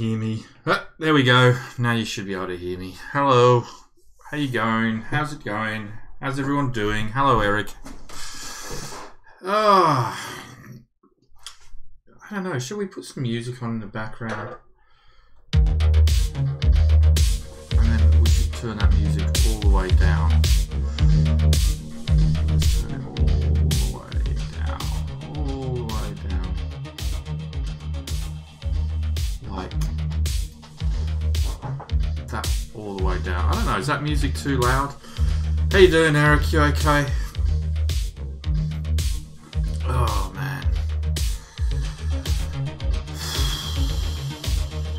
Hear me. There we go. Now you should be able to hear me. Hello. How you going? How's it going? How's everyone doing? Hello, Eric. I don't know. Should we put some music on in the background? And then we should turn that music all the way down. Let's turn it all the way down. All the way down. Like that, all the way down. I don't know. Is that music too loud? How you doing, Eric? You okay? Oh man.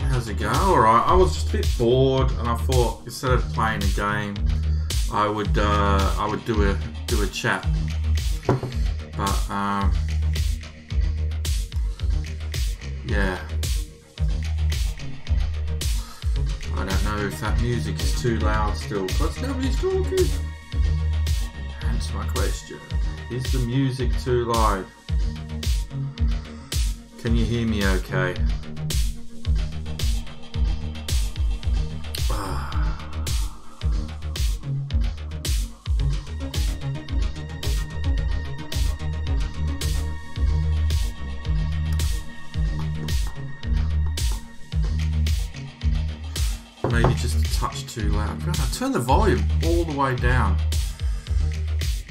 How's it going? Alright, I was just a bit bored and I thought instead of playing a game I would do a chat. But yeah. I don't know if that music is too loud still because nobody's talking. Answer my question. Is the music too loud? Can you hear me okay? Maybe just a touch too loud. God, I turned the volume all the way down.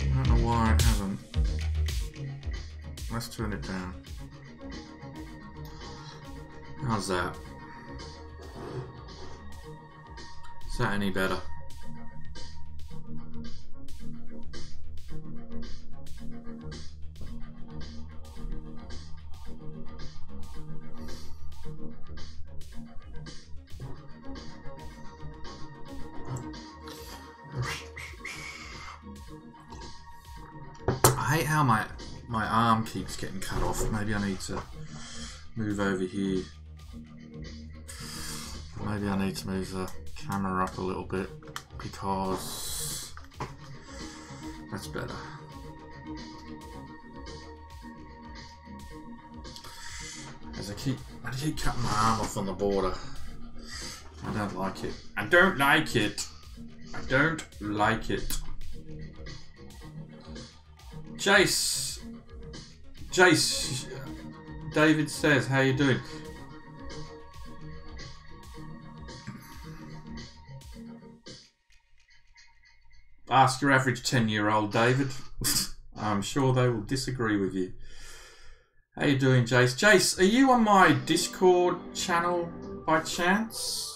I don't know why it hasn't. Let's turn it down. How's that? Is that any better? I hate how my arm keeps getting cut off. Maybe I need to move over here. Maybe I need to move the camera up a little bit because that's better. As I keep cutting my arm off on the border. I don't like it. I don't like it. I don't like it. Jace, David says, how you doing? Ask your average 10-year-old, David. I'm sure they will disagree with you. How you doing, Jace? Jace, are you on my Discord channel by chance?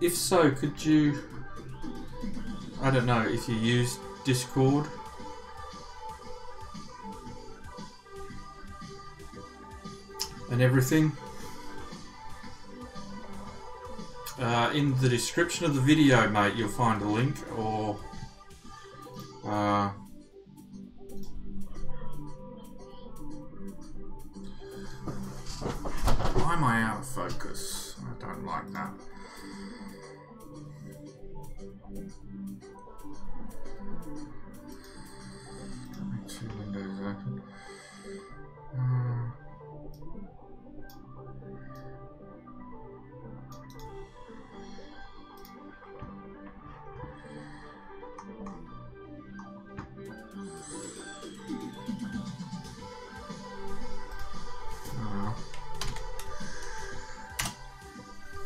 If so, could you, I don't know, if you use Discord? And everything. In the description of the video, mate, you'll find a link, or why am I out of focus? I don't like that. Two windows open.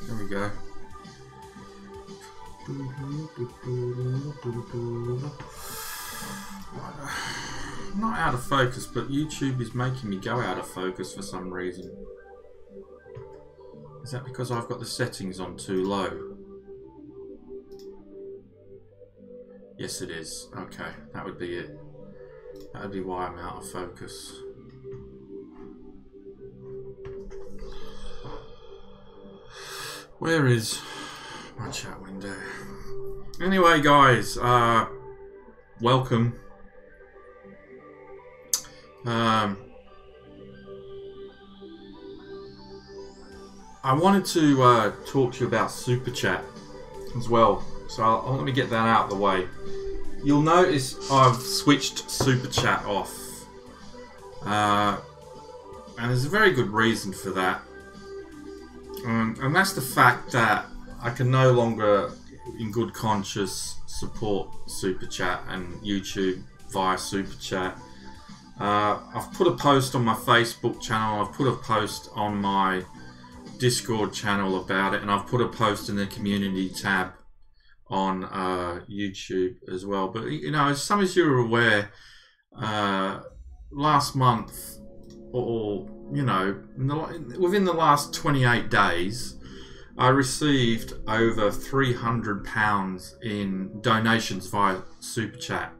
There we go. Not out of focus, but YouTube is making me go out of focus for some reason. Is that because I've got the settings on too low? Yes, it is. Okay, that would be it. That would be why I'm out of focus. Where is my chat window? Anyway, guys, welcome. I wanted to talk to you about Super Chat as well, so let me get that out of the way. you'll notice I've switched Super Chat off. And there's a very good reason for that. And that's the fact that I can no longer, in good conscience, support Super Chat and YouTube via Super Chat. I've put a post on my Facebook channel, I've put a post on my Discord channel about it, and I've put a post in the community tab on YouTube as well. But you know, as some as you're aware, last month, or you know, within the last 28 days, I received over £300 in donations via Super Chat,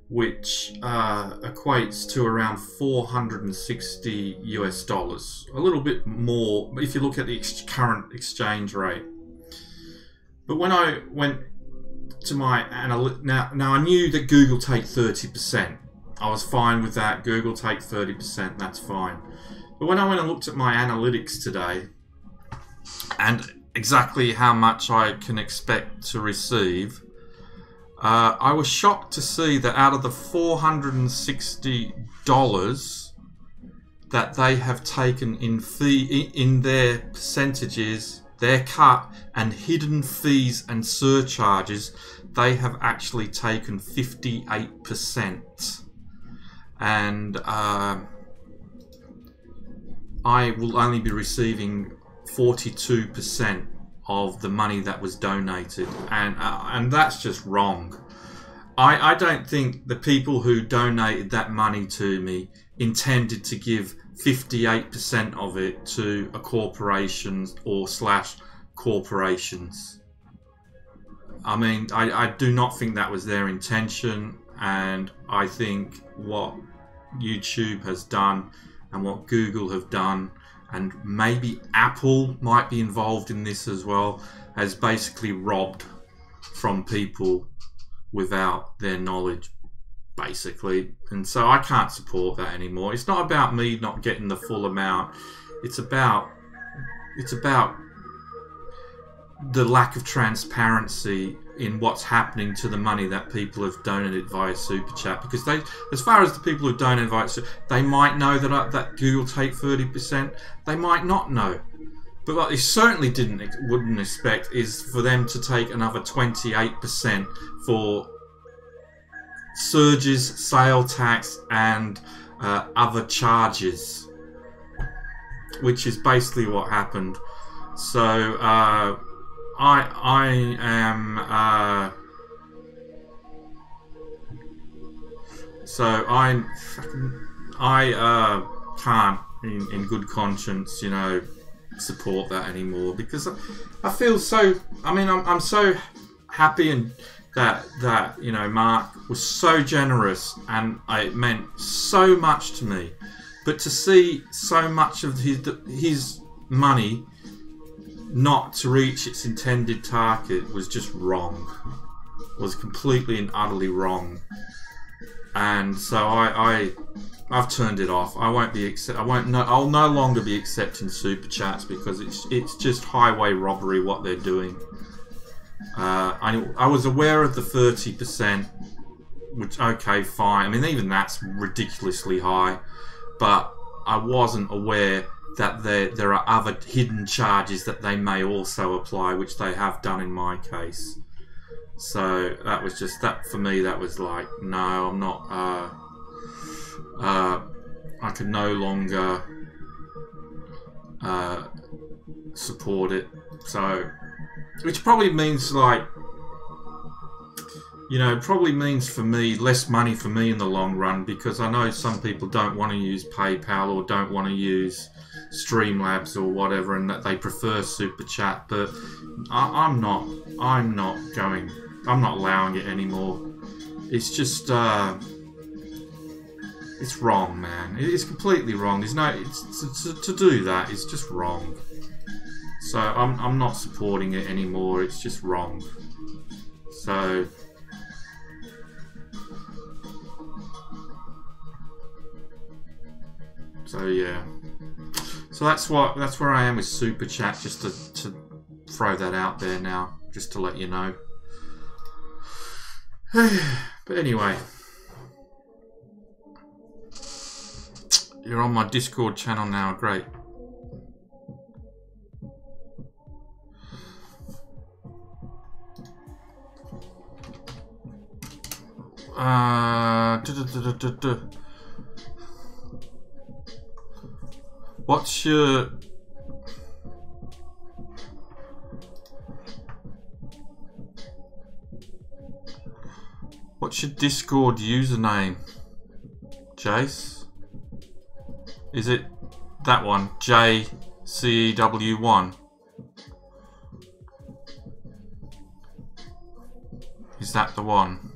which equates to around $460 US, a little bit more if you look at the current exchange rate. But when I went to my now I knew that Google take 30%. I was fine with that. Google take 30%, that's fine. But when I went and looked at my analytics today and exactly how much I can expect to receive, I was shocked to see that out of the $460 that they have taken in fee in their percentages, their cut and hidden fees and surcharges, they have actually taken 58%. And I will only be receiving 42% of the money that was donated, and that's just wrong. I don't think the people who donated that money to me intended to give 58% of it to a corporation or / corporations. I mean, I do not think that was their intention, and I think what YouTube has done and what Google have done, and maybe Apple might be involved in this as well, has basically robbed from people without their knowledge, basically. And so I can't support that anymore. It's not about me not getting the full amount. It's about the lack of transparency in what's happening to the money that people have donated via Super Chat, because they, as far as the people who donated via, they might know that Google take 30%. They might not know, but what they certainly wouldn't expect is for them to take another 28% for surges, sale tax, and other charges, which is basically what happened. So I can't in good conscience, you know, support that anymore, because I feel so, I mean, I'm so happy and that you know, Mark was so generous and it meant so much to me, but to see so much of his money not to reach its intended target was just wrong. It was completely and utterly wrong. And so I've turned it off. I'll no longer be accepting Super Chats, because it's just highway robbery what they're doing. I was aware of the 30%, which, okay, fine. I mean, even that's ridiculously high, but I wasn't aware that there are other hidden charges that they may also apply, which they have done in my case. So that was just, that for me, that was like, no, I'm not, I could no longer support it. So, which probably means, like, you know, probably means for me less money for me in the long run, because I know some people don't want to use PayPal or don't want to use Streamlabs or whatever, and that they prefer Super Chat. But I'm not allowing it anymore. It's just it's wrong, man. It's completely wrong. There's no, to do that is just wrong. So I'm not supporting it anymore. It's just wrong. So yeah. So that's where I am with Super Chat, just to throw that out there now, just to let you know. But anyway, you're on my Discord channel now. Great. What's your Discord username, Jace? Is it that one, JCEW1? Is that the one?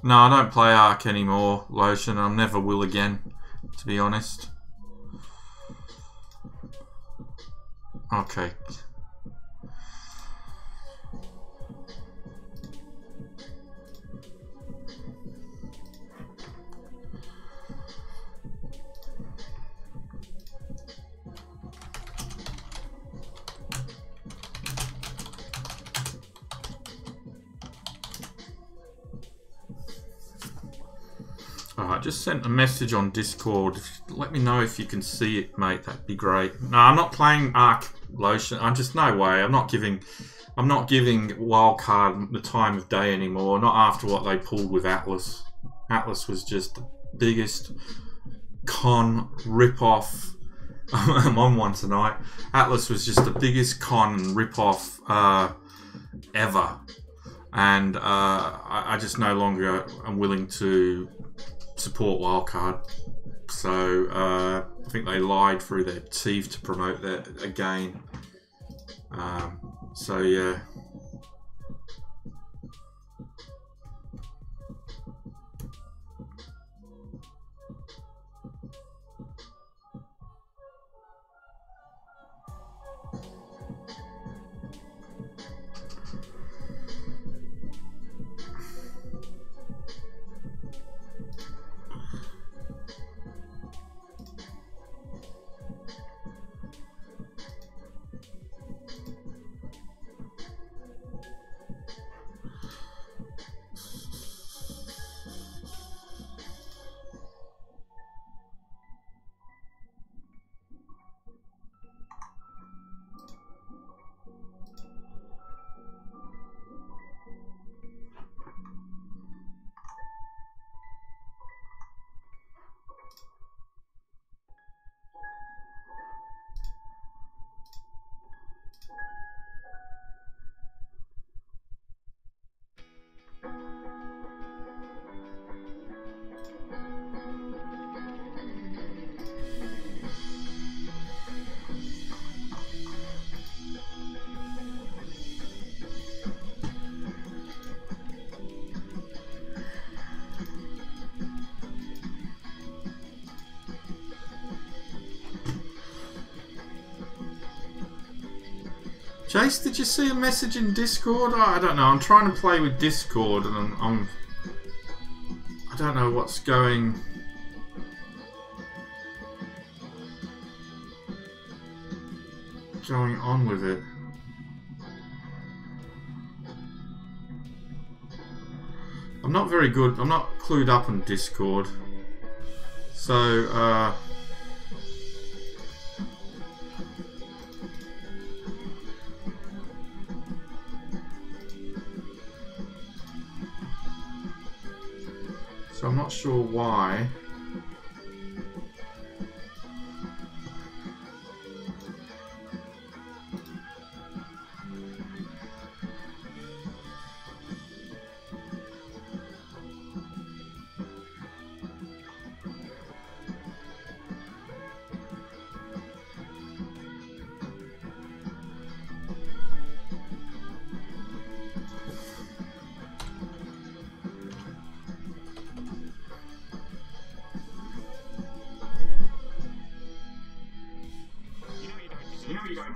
No, I don't play Ark anymore, Lotion. I never will again, to be honest. Okay. I just sent a message on Discord. Let me know if you can see it, mate. That'd be great. No, I'm not playing Ark, Lotion. I'm just no way. I'm not giving Wildcard the time of day anymore. Not after what they pulled with Atlas. Atlas was just the biggest con rip-off. I'm on one tonight. Atlas was just the biggest con and rip-off ever. And I just no longer am willing to support Wildcard. So I think they lied through their teeth to promote that again. So yeah. Jace, did you see a message in Discord? Oh, I don't know. I'm trying to play with Discord, and I don't know what's going on with it. I'm not very good. I'm not clued up on Discord, so I'm not sure why.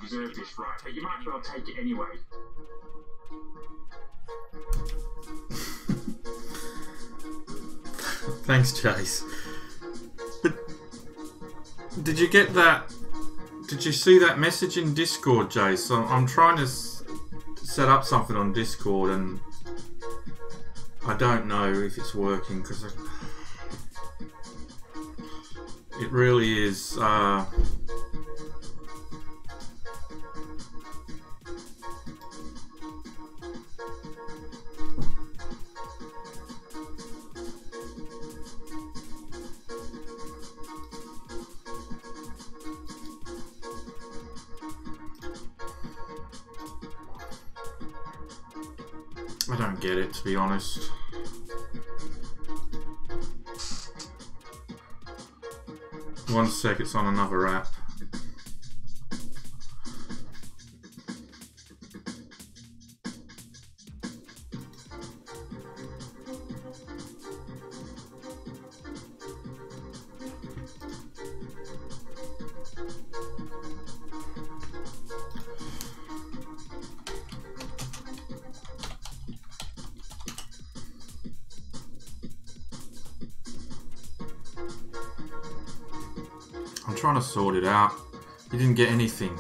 Deserve this, right? But you might as well take it anyway. Thanks, Chase. But did you get that Did you see that message in Discord, Jace? I'm trying to set up something on Discord and I don't know if it's working because it really is. I don't get it, to be honest. One sec, it's on another app. I'm trying to sort it out. You didn't get anything.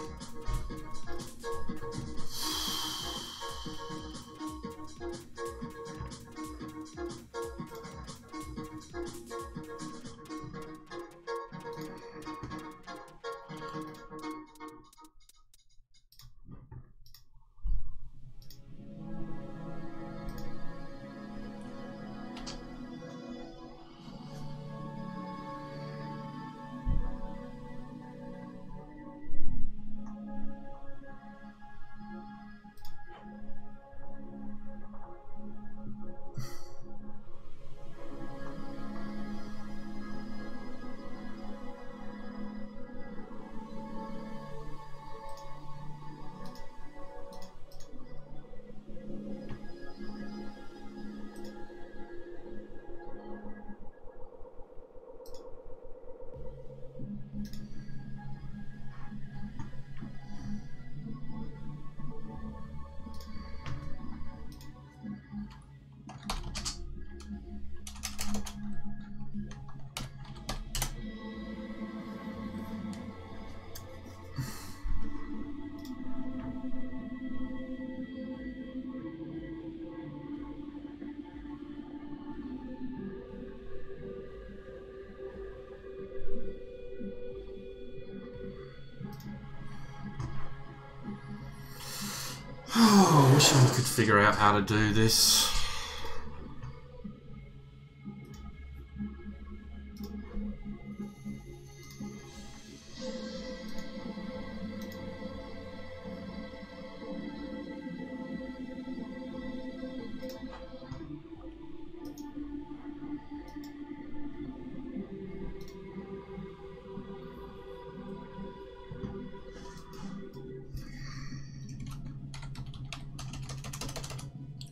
Oh, I wish I could figure out how to do this.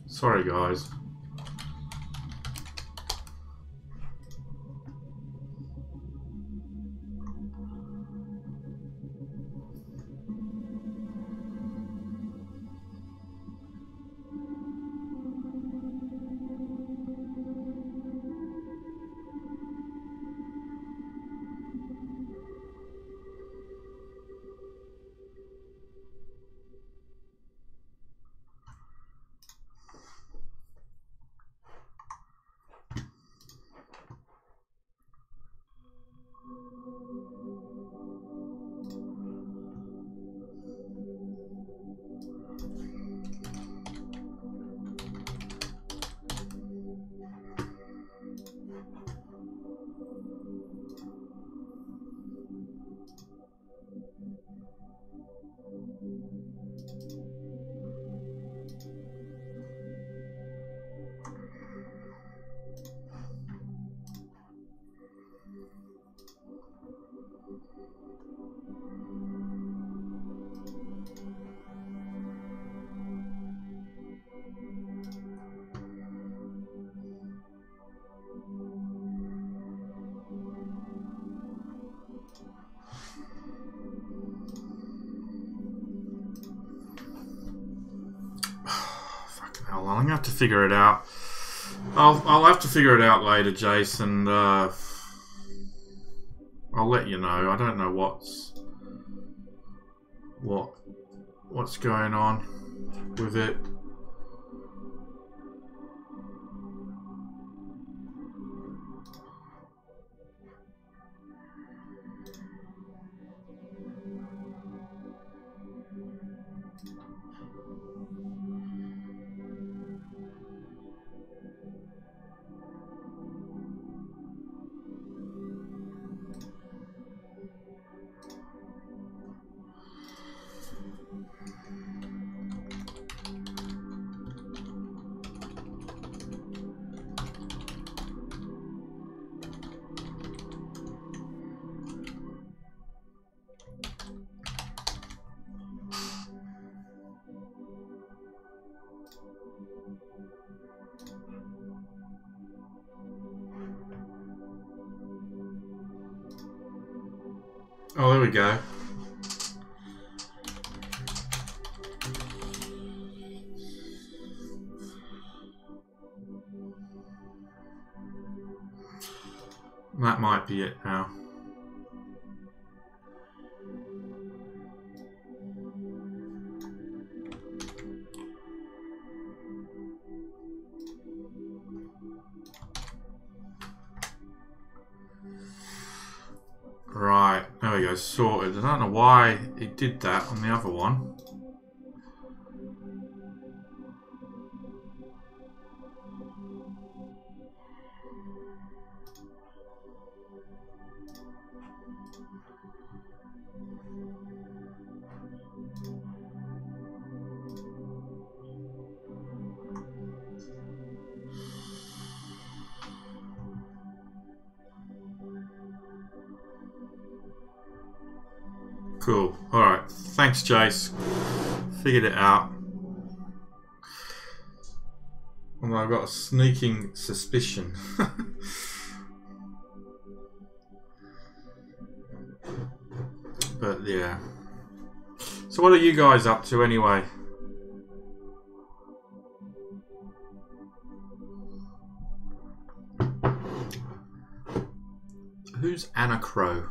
Sorry, guys. I'm gonna have to figure it out. I'll have to figure it out later, Jason. I'll let you know. I don't know what's what's going on with it. Oh, there we go. That might be it now. Right, there we go, sorted. I don't know why it did that on the other one. Cool. Alright. Thanks, Jace. Figured it out. Although I've got a sneaking suspicion. But yeah. So what are you guys up to anyway? Who's Anna Crow?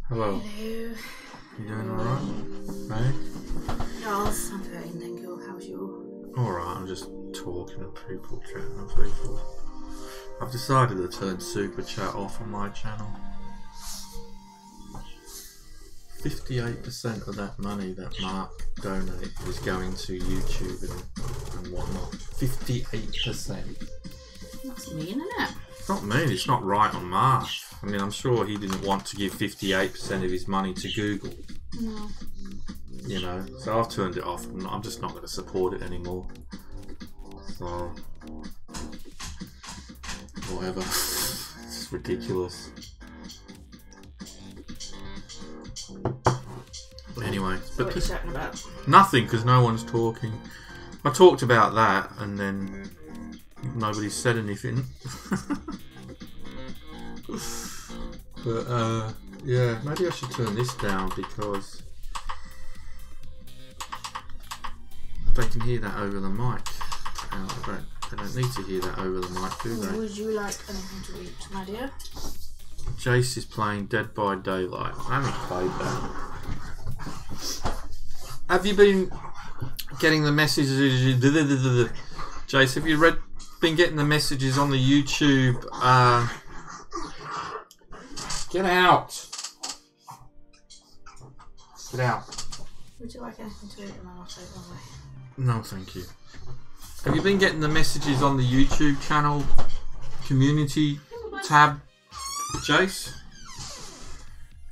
Hello. Hello. You doing alright? Hey? Yes, I'm fine, thank you. How's you? Alright, I'm just talking to people, chatting with people. I've decided to turn Super Chat off on my channel. 58% of that money that Mark donated is going to YouTube and whatnot. 58%. That's mean, isn't it? It's not mean, it's not right on Mark. I mean, I'm sure he didn't want to give 58% of his money to Google. No. You know, so I've turned it off. I'm just not going to support it anymore. So, whatever. It's ridiculous. Anyway, So what are you chatting about? nothing, because no one's talking. I talked about that, and then nobody said anything. But yeah, maybe I should turn this down because they can hear that over the mic. They don't need to hear that over the mic, do they? Would you like anything to eat, my dear? Jace is playing Dead by Daylight. I haven't played that. Have you been getting the messages? Jace, have you been getting the messages on the YouTube? Get out! Get out. Would you like anything to eat, and then I'll take one away? No, thank you. Have you been getting the messages on the YouTube channel community tab, Jace?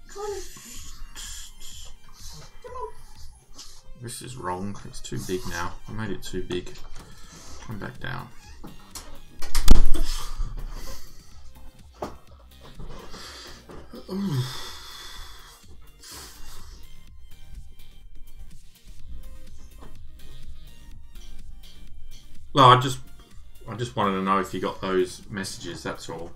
Come on. Come on. This is wrong. It's too big now. I made it too big. Come back down. Ooh. Well, I just wanted to know if you got those messages, that's all.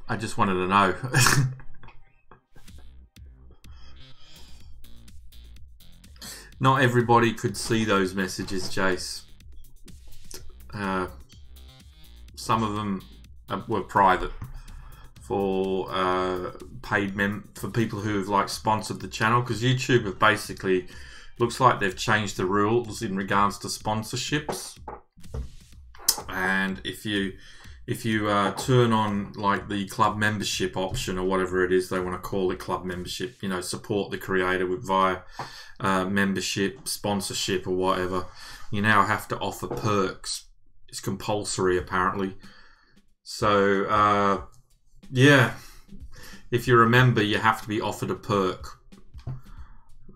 I just wanted to know. Not everybody could see those messages, Jace. Some of them were private for for people who have like sponsored the channel, because YouTube have basically looks like they've changed the rules in regards to sponsorships. And if you turn on like the club membership option or whatever it is they want to call it, club membership, you know, support the creator with via membership, sponsorship or whatever, you now have to offer perks. It's compulsory apparently. So yeah, if you're a member you have to be offered a perk.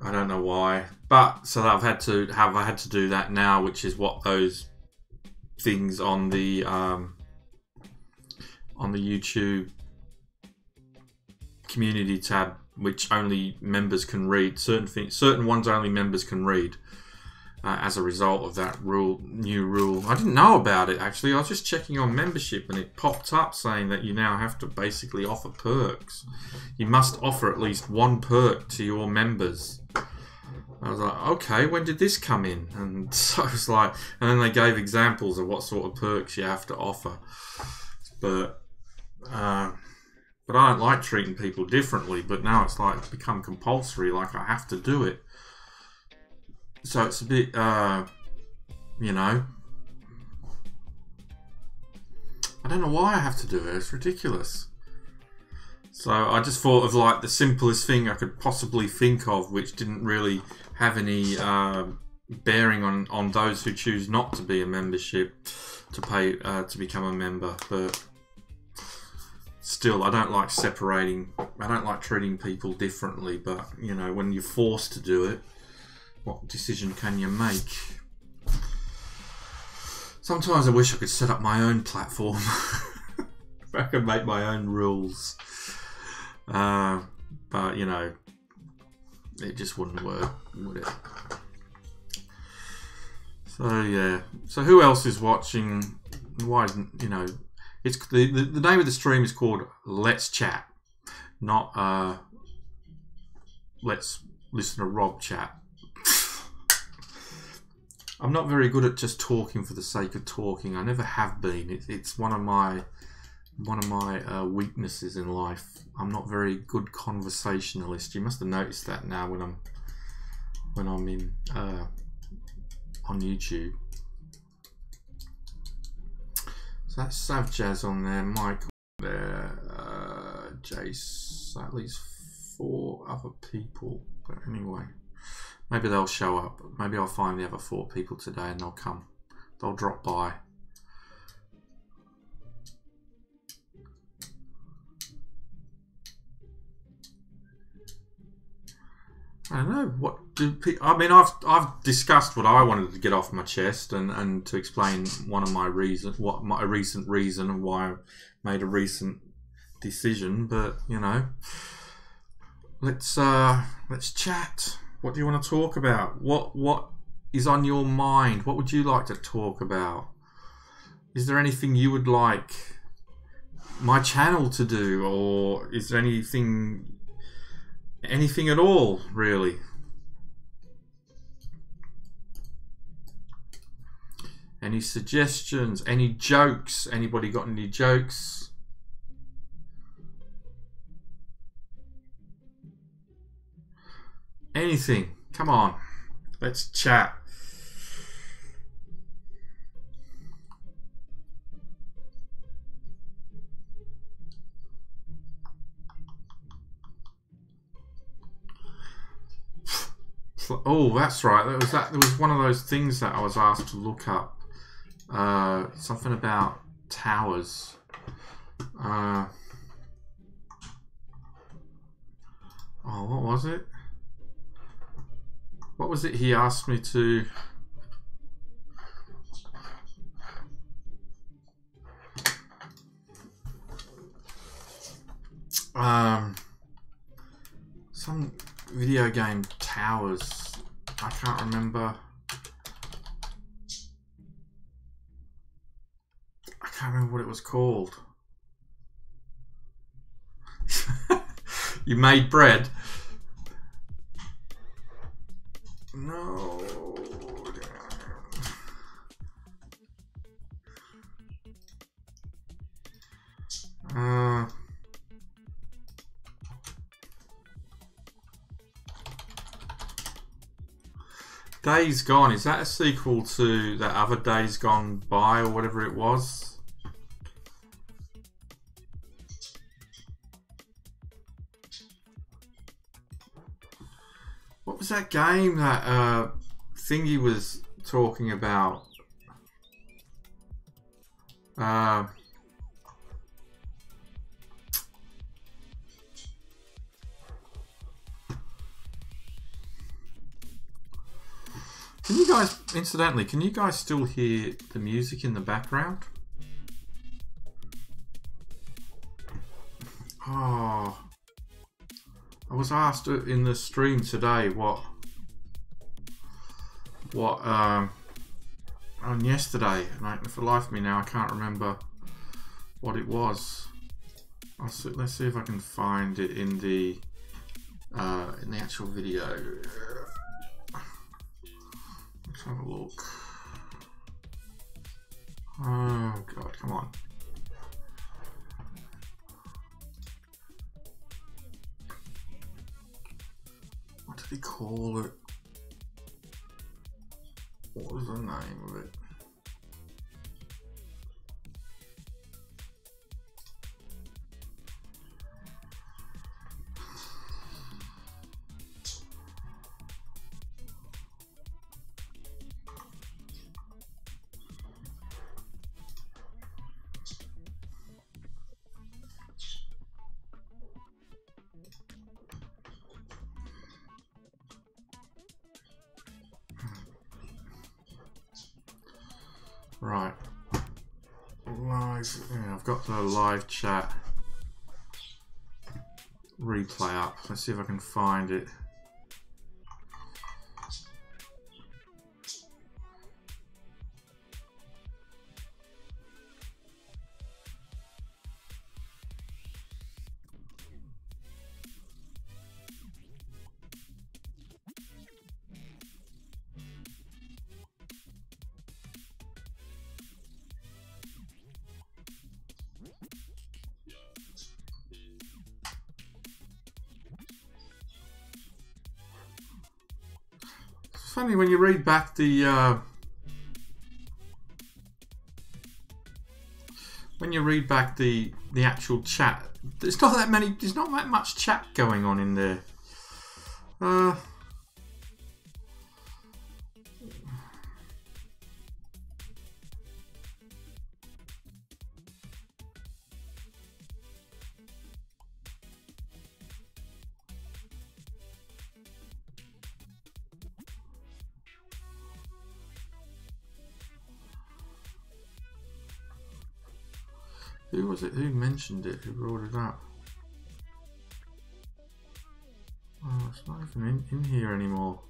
I don't know why, but so I had to do that now, which is what those things on the YouTube community tab, which only members can read, certain ones only members can read. As a result of that new rule. I didn't know about it actually. I was just checking on membership and it popped up saying that you now have to basically offer perks. You must offer at least one perk to your members. I was like, okay, when did this come in? And so I was like, and then they gave examples of what sort of perks you have to offer. But I don't like treating people differently, but now it's like it's become compulsory, like I have to do it. So it's a bit, you know, I don't know why I have to do it. It's ridiculous. So I just thought of like the simplest thing I could possibly think of, which didn't really have any bearing on those who choose not to be a membership, to pay to become a member. But still, I don't like separating. I don't like treating people differently. But you know, when you're forced to do it, what decision can you make? Sometimes I wish I could set up my own platform. If I could make my own rules. But, you know, it just wouldn't work, would it? So, yeah. So who else is watching? Why isn't, you know, it's the name of the stream is called Let's Chat. Not, Let's Listen to Rob Chat. I'm not very good at just talking for the sake of talking. I never have been. It's one of my weaknesses in life. I'm not very good conversationalist. You must have noticed that now when I'm in on YouTube. So that's Sav Jazz on there, Mike there, Jace, at least 4 other people. But anyway. Maybe they'll show up. Maybe I'll find the other 4 people today and they'll come. They'll drop by. I don't know. What do people... I mean, I've discussed what I wanted to get off my chest and to explain one of my reasons, a recent reason and why I made a recent decision. But you know, let's chat. What do you want to talk about? What is on your mind? What would you like to talk about? Is there anything you would like my channel to do, or is there anything at all, really? Any suggestions? Any jokes? Anybody got any jokes? Anything. Come on. Let's chat. Oh, that's right. There was one of those things that I was asked to look up. Something about towers. Oh, what was it? What was it he asked me to... some video game towers. I can't remember. can't remember what it was called. You made bread? No. Days Gone, is that a sequel to that other Days Gone By or whatever it was? What was that game that Thingy was talking about? Can you guys, incidentally, can you guys still hear the music in the background? Oh, I was asked in the stream today what on yesterday, and for the life of me now I can't remember what it was. Let's see if I can find it in the actual video. Let's have a look. Oh god, come on. What did he call it? What was the name of it? Right. Live. Yeah, I've got the live chat replay up. Let's see if I can find it. Funny when you read back the actual chat, there's not that much chat going on in there. Who was it? Who mentioned it? Who brought it up? Oh, it's not even in here anymore.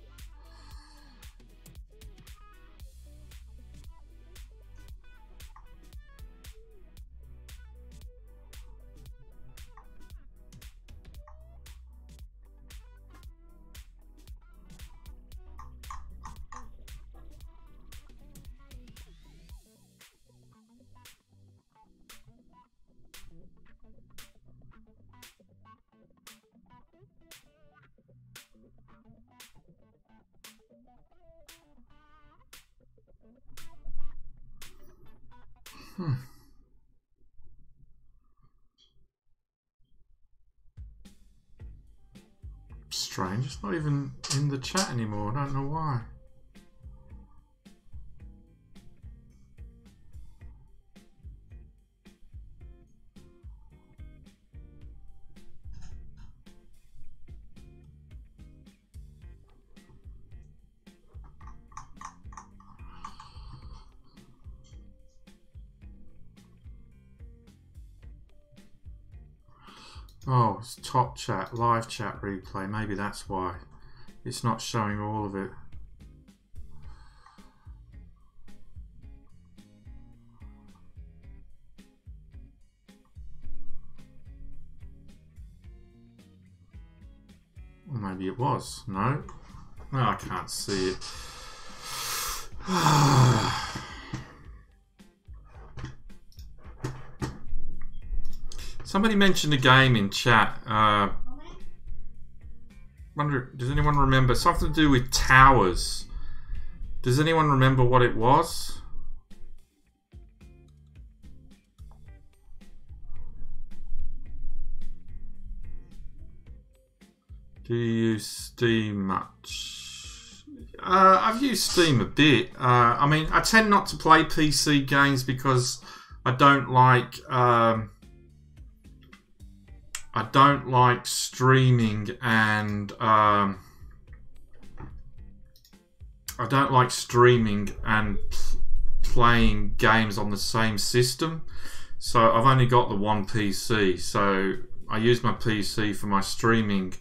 Strange, it's not even in the chat anymore. I don't know why. Oh, it's top chat, live chat replay. Maybe that's why it's not showing all of it. Or maybe it was. No? No, I can't see it. Somebody mentioned a game in chat. Wonder, does anyone remember? Something to do with towers. Does anyone remember what it was? Do you use Steam much? I've used Steam a bit. I mean, I tend not to play PC games because I don't like streaming, and playing games on the same system. So I've only got the one PC. So I use my PC for my streaming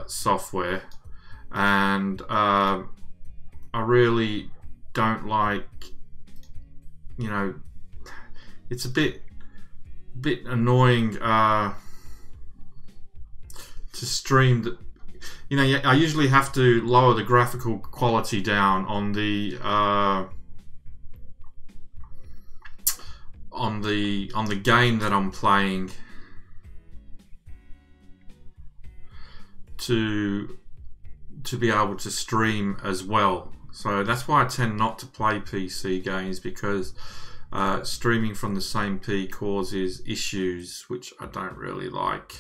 software, and I really don't like, you know, it's a bit annoying to stream the, you know, I usually have to lower the graphical quality down on the game that I'm playing to be able to stream as well. So that's why I tend not to play PC games, because streaming from the same P causes issues which I don't really like.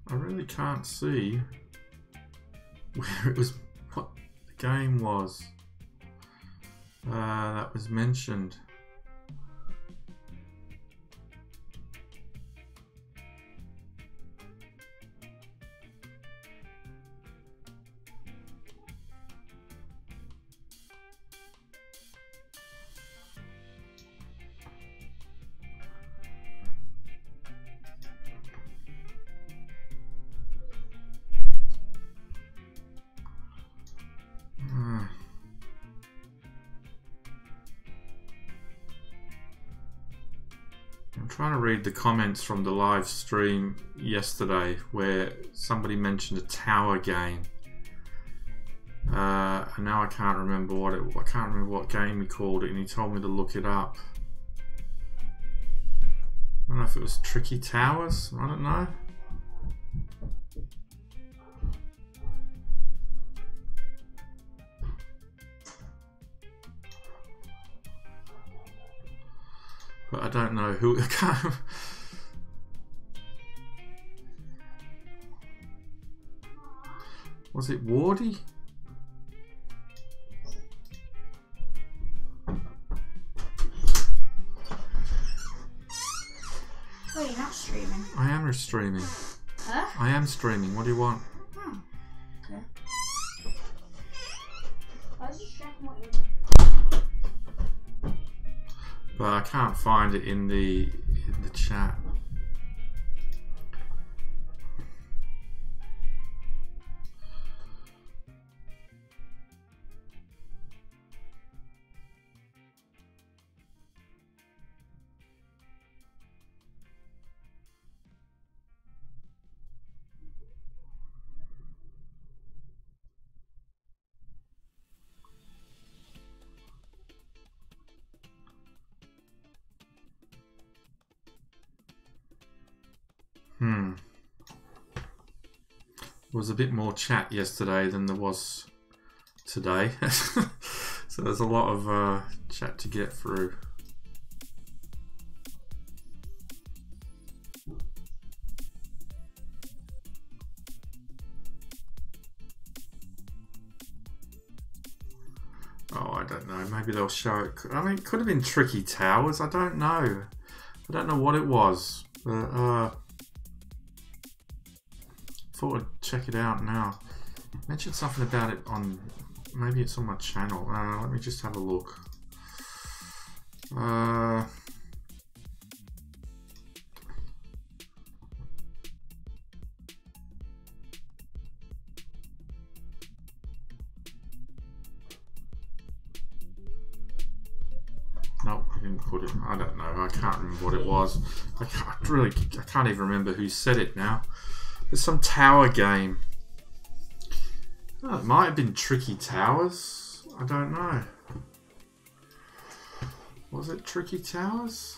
I really can't see where it was, what the game was that was mentioned. I'm trying to read the comments from the live stream yesterday where somebody mentioned a tower game, and now I can't remember what game he called it, and he told me to look it up. I don't know if it was Tricky Towers. I don't know. But I don't know who. Was it Wardy? Oh, you're not streaming? I am streaming. Huh? I am streaming. What do you want? Oh, okay. I was just checking what you were. But I can't find it in the chat. There was a bit more chat yesterday than there was today. So there's a lot of chat to get through. know. Maybe they'll show it. I mean, it could have been Tricky Towers. I don't know. I don't know what it was. But, thought I'd check it out now. Mentioned something about it on... Maybe it's on my channel. Let me just have a look. No, I didn't put it. I don't know. I can't remember what it was. I can't even remember who said it now. There's some tower game. Oh, it might have been Tricky Towers. I don't know. Was it Tricky Towers?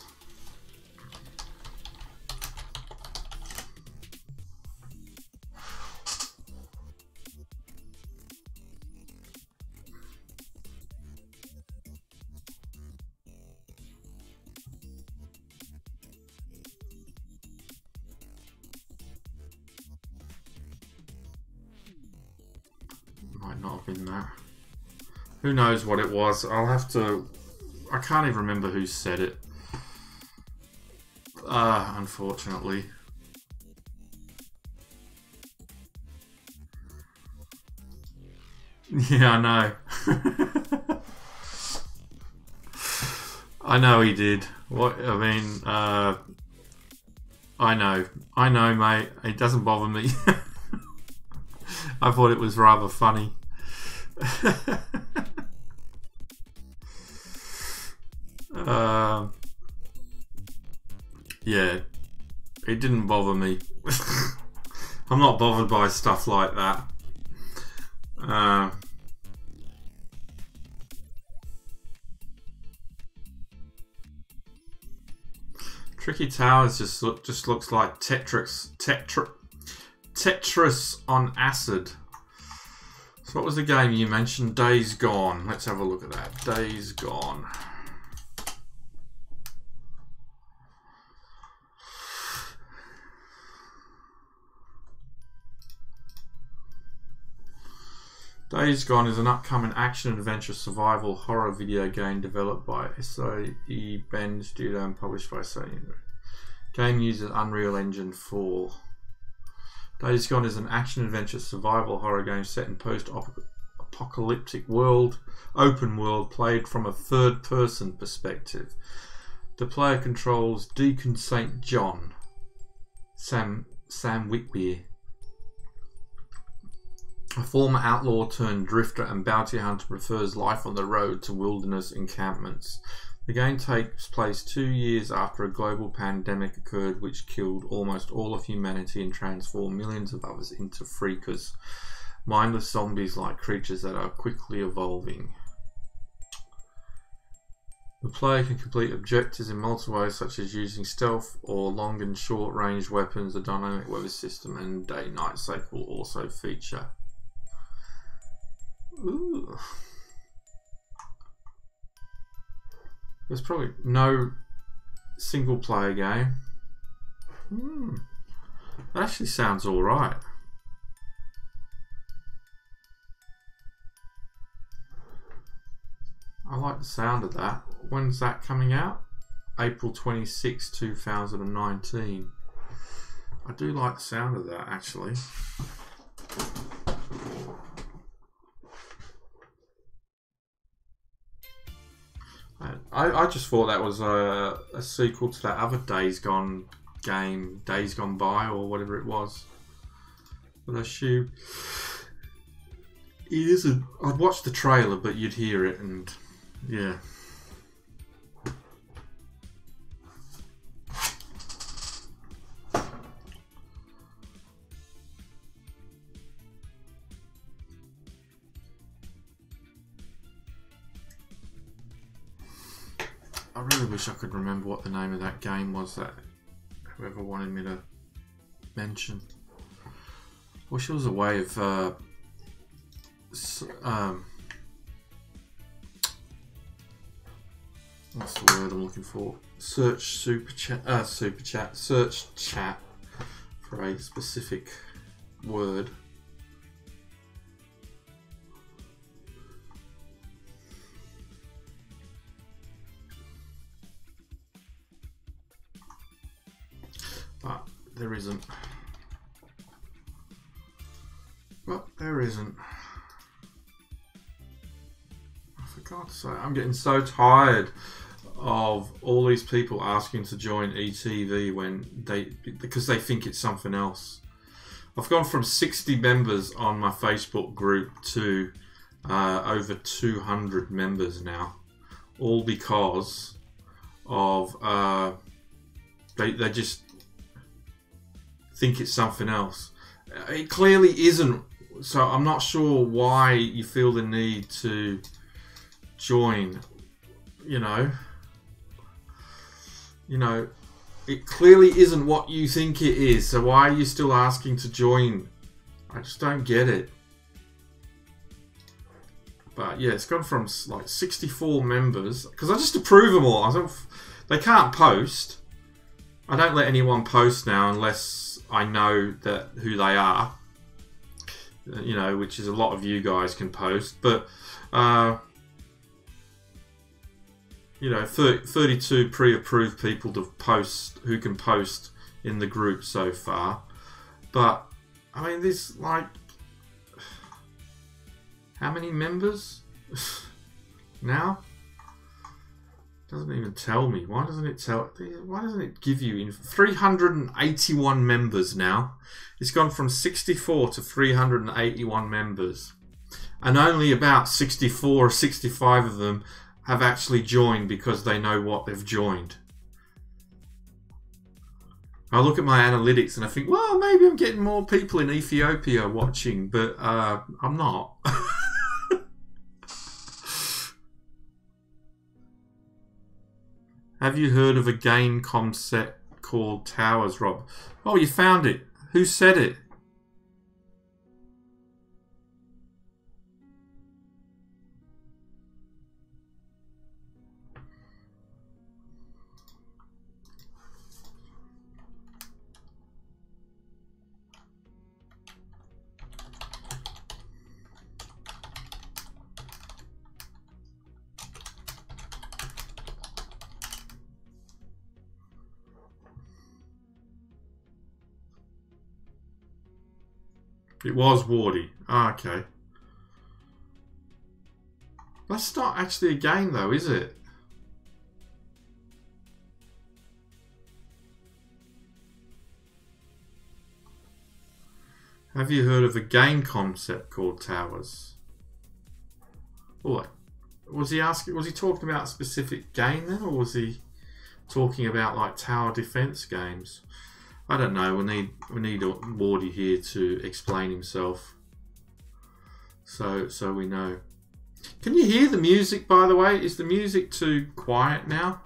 Might not have been that. Who knows what it was? I'll have to... I can't even remember who said it. Unfortunately. Yeah, I know. I know he did. What I mean, I know, mate. It doesn't bother me. I thought it was rather funny. Yeah, it didn't bother me. I'm not bothered by stuff like that. Tricky Towers just looks like Tetris on acid. So what was the game you mentioned? Days Gone. Let's have a look at that. Days Gone. Days Gone is an upcoming action-adventure survival horror video game developed by SOE Bend Studio and published by Sony. Game uses Unreal Engine 4. Days Gone is an action-adventure survival horror game set in post-apocalyptic open world, played from a third-person perspective. The player controls Deacon St. John, Sam Witwer, a former outlaw turned drifter and bounty hunter prefers life on the road to wilderness encampments. The game takes place 2 years after a global pandemic occurred which killed almost all of humanity and transformed millions of others into freakers, mindless zombies-like creatures that are quickly evolving. The player can complete objectives in multiple ways, such as using stealth or long and short range weapons. A dynamic weather system and day-night cycle will also feature. Ooh. There's probably no single player game. That actually sounds alright. I like the sound of that. When's that coming out? April 26, 2019. I do like the sound of that actually. I just thought that was a sequel to that other Days Gone game, Days Gone By or whatever it was. But I assume it isn't. I'd watch the trailer, but you'd hear it, and yeah. I really wish I could remember what the name of that game was that whoever wanted me to mention. Wish there was a way of what's the word I'm looking for? Search search chat for a specific word. there isn't. But there isn't. For God's sake, I'm getting so tired of all these people asking to join ETV because they think it's something else. I've gone from 60 members on my Facebook group to over 200 members now, all because of they just think it's something else. It clearly isn't, so I'm not sure why you feel the need to join. You know, it clearly isn't what you think it is, so why are you still asking to join? I just don't get it. But yeah, it's gone from like 64 members, because I just approve them all. They can't post. I don't let anyone post now unless I know that who they are. You know, which is a lot of you guys can post, but you know, 32 pre-approved people to post, who can post in the group so far. But I mean, this, like, how many members now? Doesn't even tell me. Why doesn't it give you in 381 members now? It's gone from 64 to 381 members, and only about 64 or 65 of them have actually joined because they know what they've joined. I look at my analytics and I think, well, maybe I'm getting more people in Ethiopia watching, but I'm not. Have you heard of a game concept called Towers, Rob? Oh, you found it. Who said it? It was Wardy. Ah, okay. That's not actually a game though, is it? Have you heard of a game concept called Towers? Oh, was he talking about a specific game then, or was he talking about like tower defense games? I don't know. We need Wardy here to explain himself, so we know. Can you hear the music, by the way? Is the music too quiet now?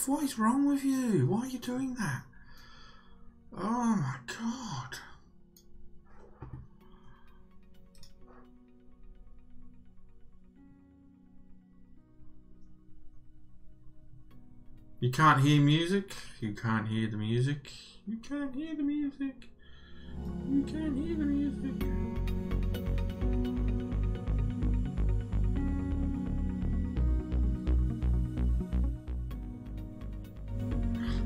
What is wrong with you? Why are you doing that? Oh my God. You can't hear music? You can't hear the music? You can't hear the music? You can't hear the music?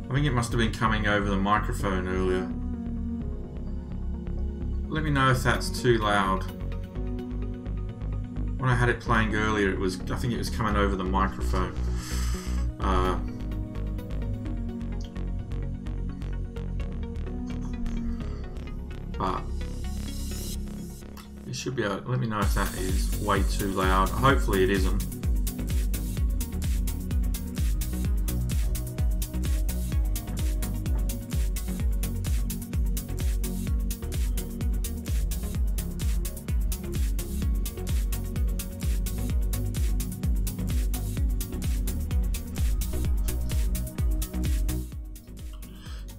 I think it must have been coming over the microphone earlier. Let me know if that's too loud. When I had it playing earlier, I think it was coming over the microphone. But it should be able, let me know if that is way too loud. Hopefully it isn't.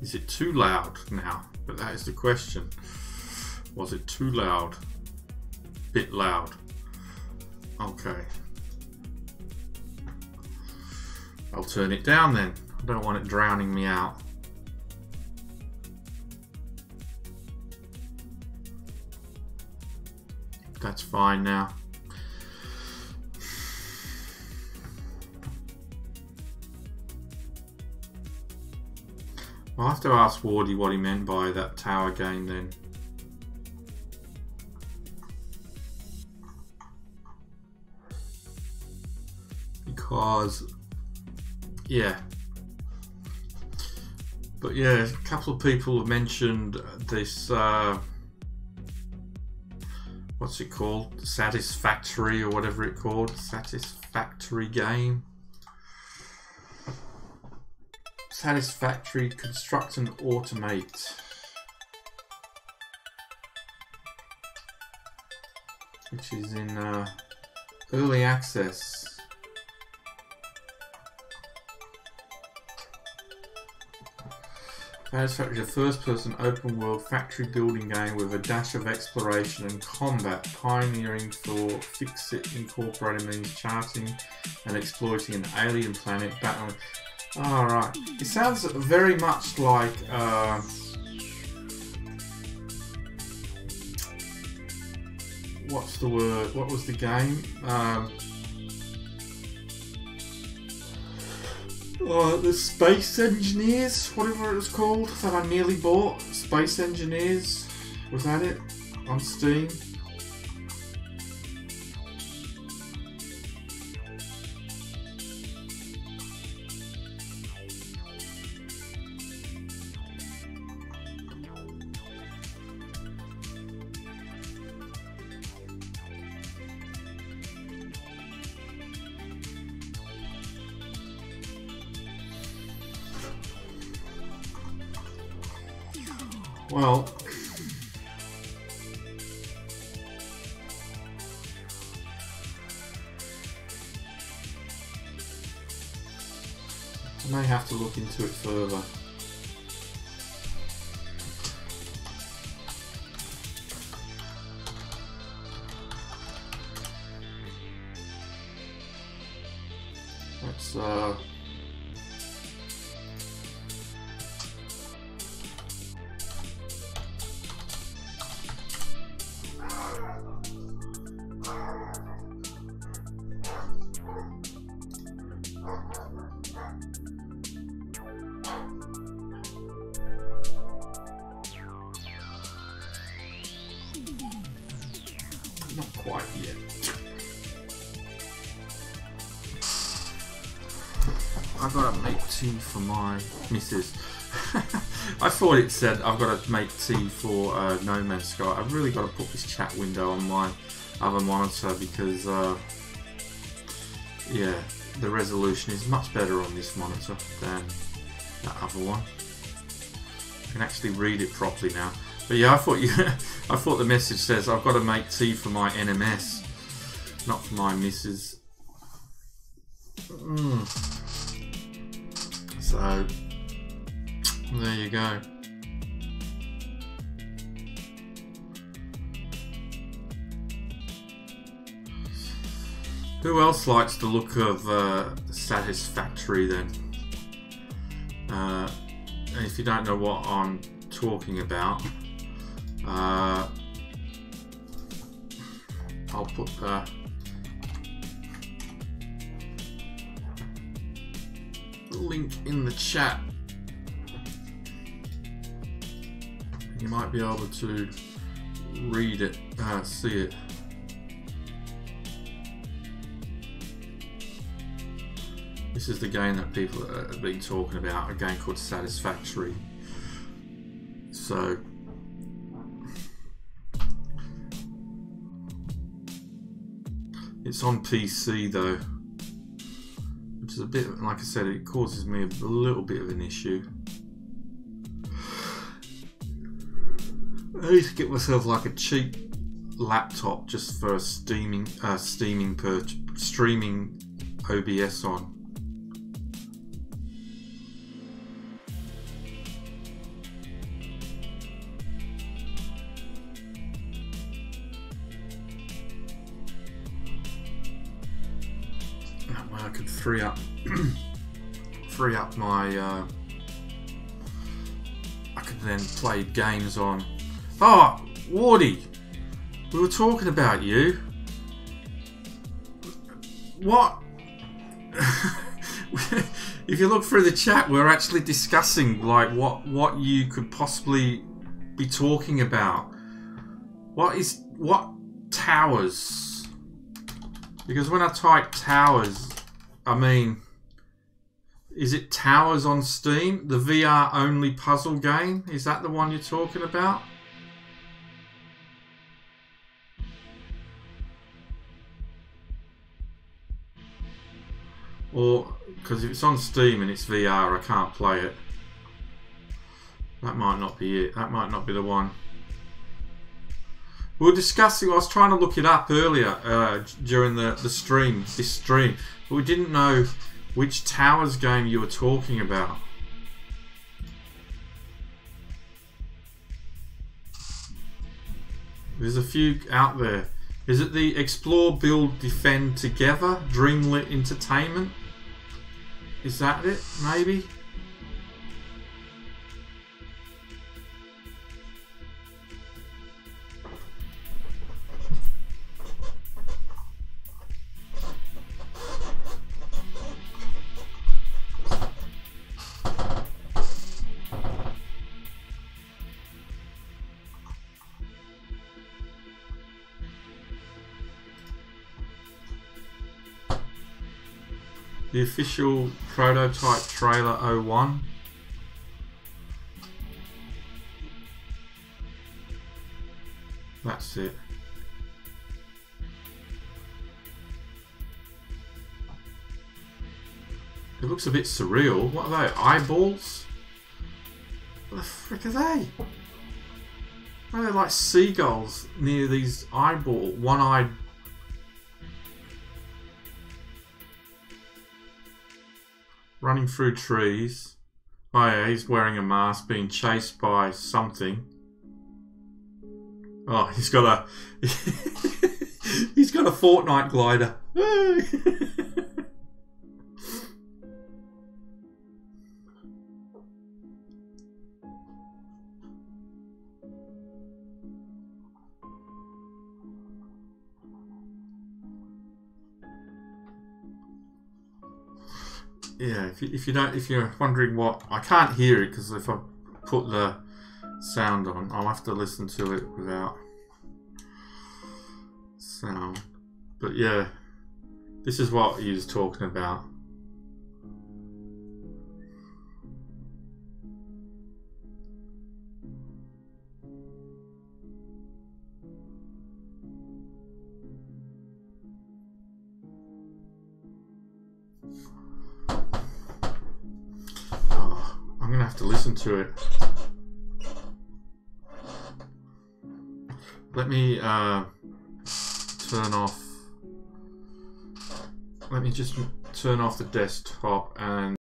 Is it too loud now? But that is the question. Was it too loud? Bit loud. Okay. I'll turn it down then. I don't want it drowning me out. That's fine now. I'll have to ask Wardy what he meant by that tower game then. Because, yeah. But yeah, a couple of people have mentioned this, what's it called? Satisfactory or whatever it's called. Satisfactory game. Satisfactory construct and automate, which is in early access. Satisfactory is a first-person open-world factory building game with a dash of exploration and combat, pioneering for Fix-It incorporating means charting and exploiting an alien planet, battling. Alright, it sounds very much like what's the word? What was the game? The Space Engineers, whatever it was called, that I nearly bought. Space Engineers, was that it? On Steam. Well, I may have to look into it further. Let's not quite yet. I've got to make tea for my missus. I thought it said I've got to make tea for No Man's Sky. I've really got to put this chat window on my other monitor because, yeah, the resolution is much better on this monitor than that other one. I can actually read it properly now. But yeah, I thought the message says I've got to make tea for my NMS, not for my missus. So there you go. Who else likes the look of Satisfactory then? And if you don't know what I'm talking about, I'll put the link in the chat. You might be able to read it, see it. This is the game that people have been talking about, a game called Satisfactory. So, it's on PC though, which is a bit, like I said, it causes me a little bit of an issue. I need to get myself like a cheap laptop just for streaming OBS on. I could free up my. I could then play games on. Oh, Wardy, we were talking about you. What? If you look through the chat, we're actually discussing like what you could possibly be talking about. What towers? Because when I type towers, I mean, is it Towers on Steam? The VR only puzzle game? Is that the one you're talking about? Or, because if it's on Steam and it's VR, I can't play it. That might not be it. That might not be the one. We were discussing, I was trying to look it up earlier during this stream, but we didn't know which Towers game you were talking about. There's a few out there. Is it the Explore, Build, Defend Together? Dreamlit Entertainment? Is that it? Maybe? The official prototype trailer 01. That's it. It looks a bit surreal. What are they? Eyeballs? What the frick are they? Are they like seagulls near these one-eyed? Running through trees. Oh yeah, he's wearing a mask, being chased by something. Oh, he's got a he's got a Fortnite glider. Yeah, if you're wondering what, I can't hear it because if I put the sound on, I'll have to listen to it without sound. But yeah, this is what he was talking about. I'm gonna have to listen to it. Let me turn off. Let me just turn off the desktop and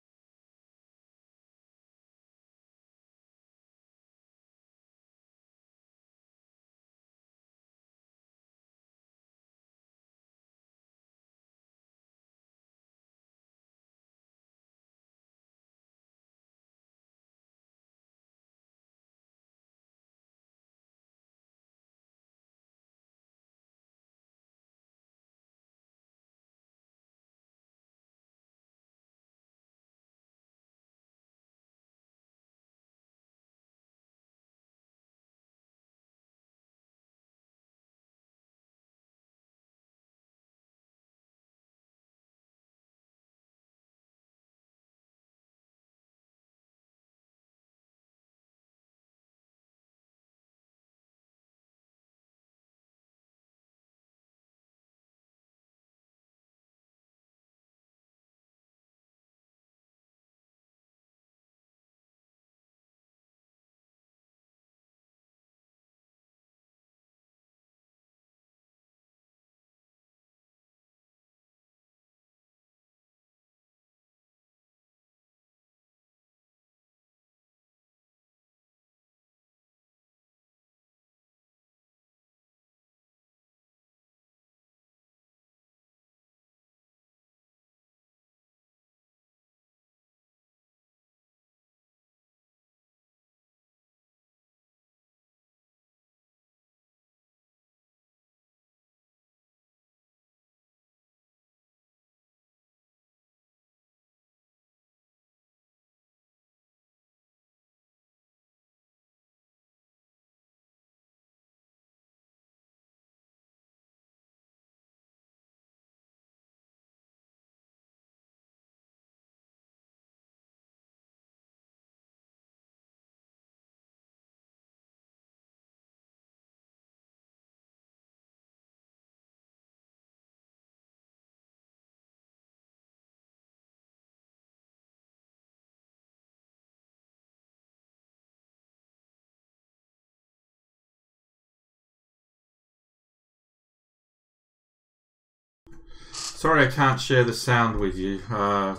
Sorry I can't share the sound with you. I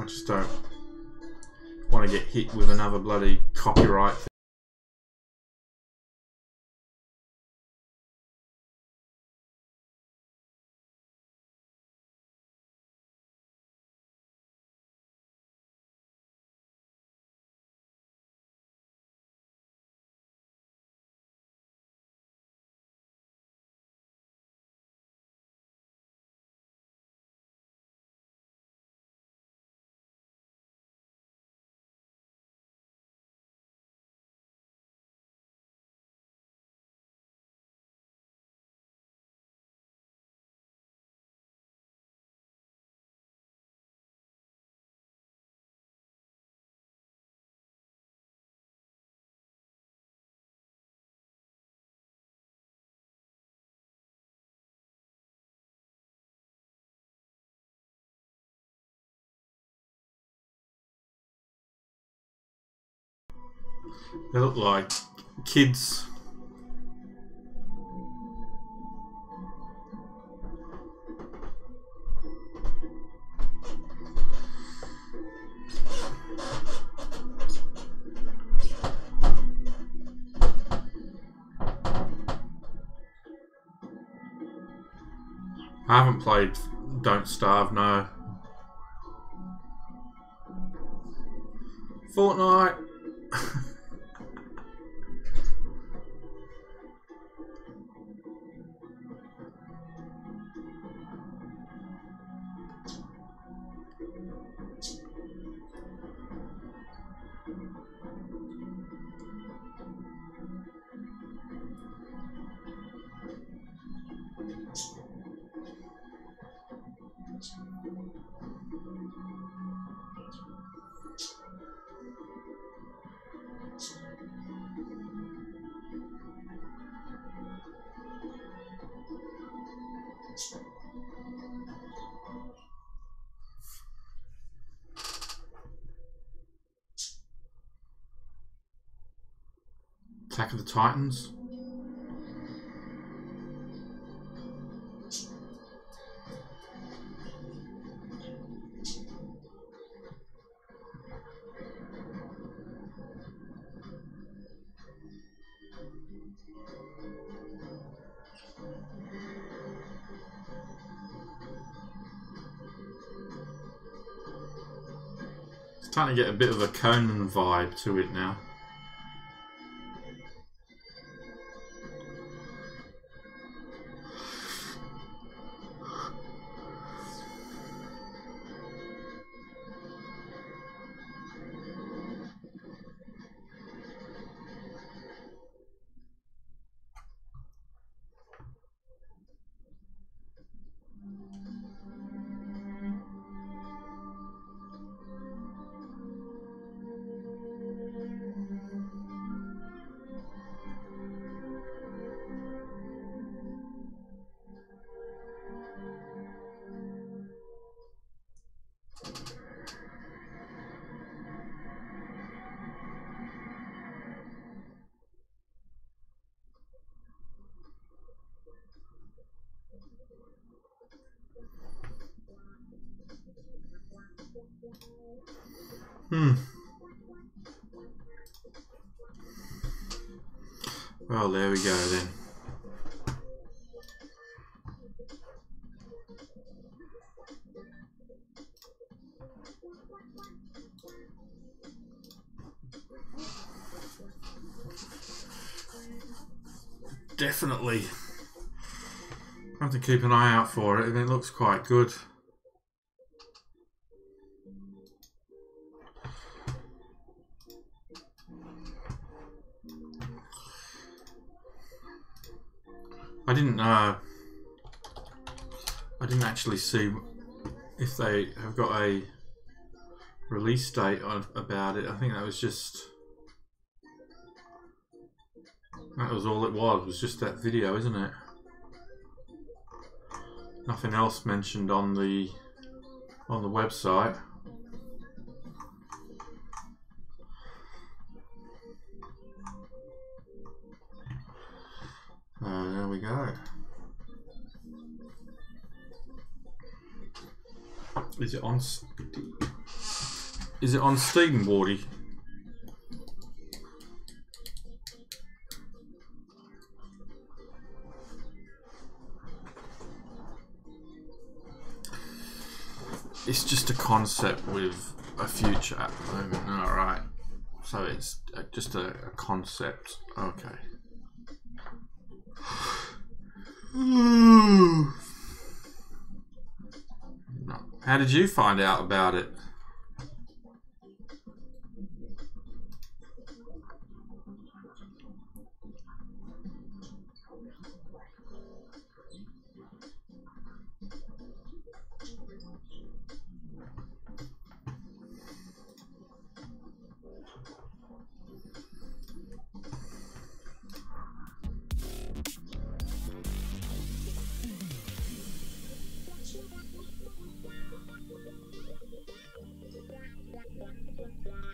just don't want to get hit with another bloody copyright thing. They look like kids. I haven't played Don't Starve, no. Fortnite. Attack of the Titans. Starting to get a bit of a Conan vibe to it now. Well, there we go then. Definitely have to keep an eye out for it, and it looks quite good. I didn't actually see if they have got a release date about it. I think that was all it was just that video, isn't it? Nothing else mentioned on the website. There we go. Is it on? Is it on Steam, Wardy? It's just a concept with a future at the moment. Alright. So it's just a concept. Okay. No. How did you find out about it?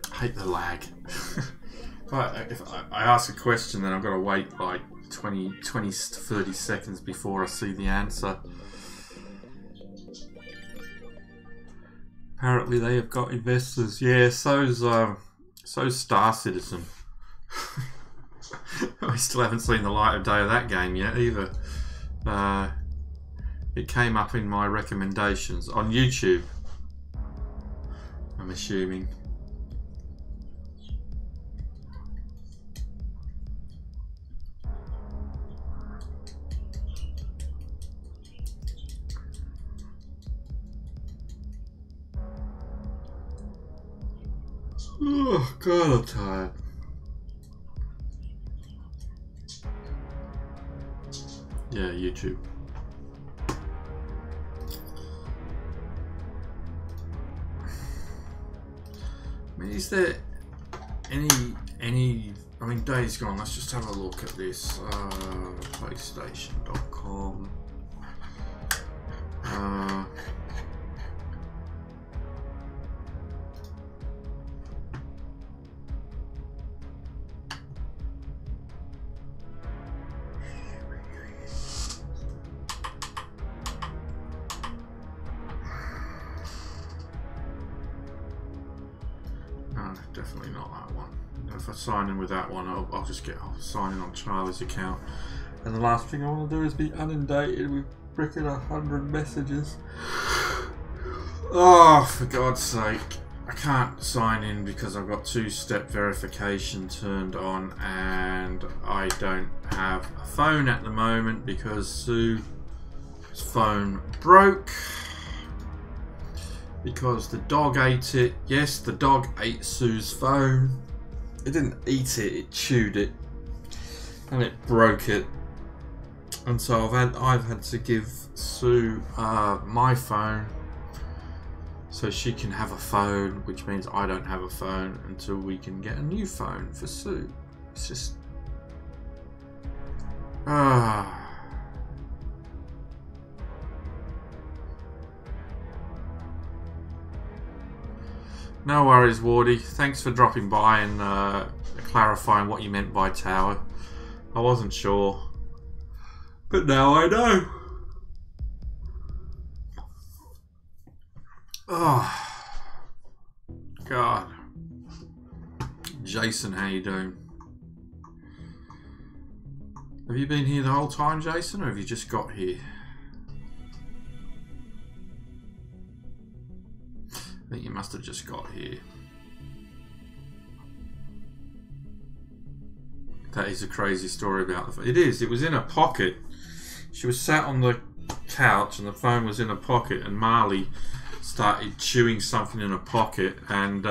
I hate the lag. If I ask a question, then I've got to wait like 20 to 30 seconds before I see the answer. Apparently they have got investors. Yeah, so's Star Citizen. I still haven't seen the light of day of that game yet either. It came up in my recommendations on YouTube, I'm assuming. Oh God, I'm tired. Yeah, YouTube. I mean, is there any? I mean, Days Gone. Let's just have a look at this. PlayStation.com. No, definitely not that one. If I sign in with that one, I'll sign in on Charlie's account. And the last thing I want to do is be inundated with frickin' 100 messages. Oh, for God's sake. I can't sign in because I've got two-step verification turned on, and I don't have a phone at the moment because Sue's phone broke. Because the dog ate it. Yes, the dog ate Sue's phone. It didn't eat it, it chewed it. And it broke it. And so I've had to give Sue my phone so she can have a phone, which means I don't have a phone until we can get a new phone for Sue. It's just No worries, Wardy. Thanks for dropping by and clarifying what you meant by tower. I wasn't sure, but now I know. Oh, God. Jason, how you doing? Have you been here the whole time, Jason, or have you just got here? I think you must have just got here. That is a crazy story about the phone. It is. It was in a pocket. She was sat on the couch and the phone was in a pocket, and Marley started chewing something in a pocket, and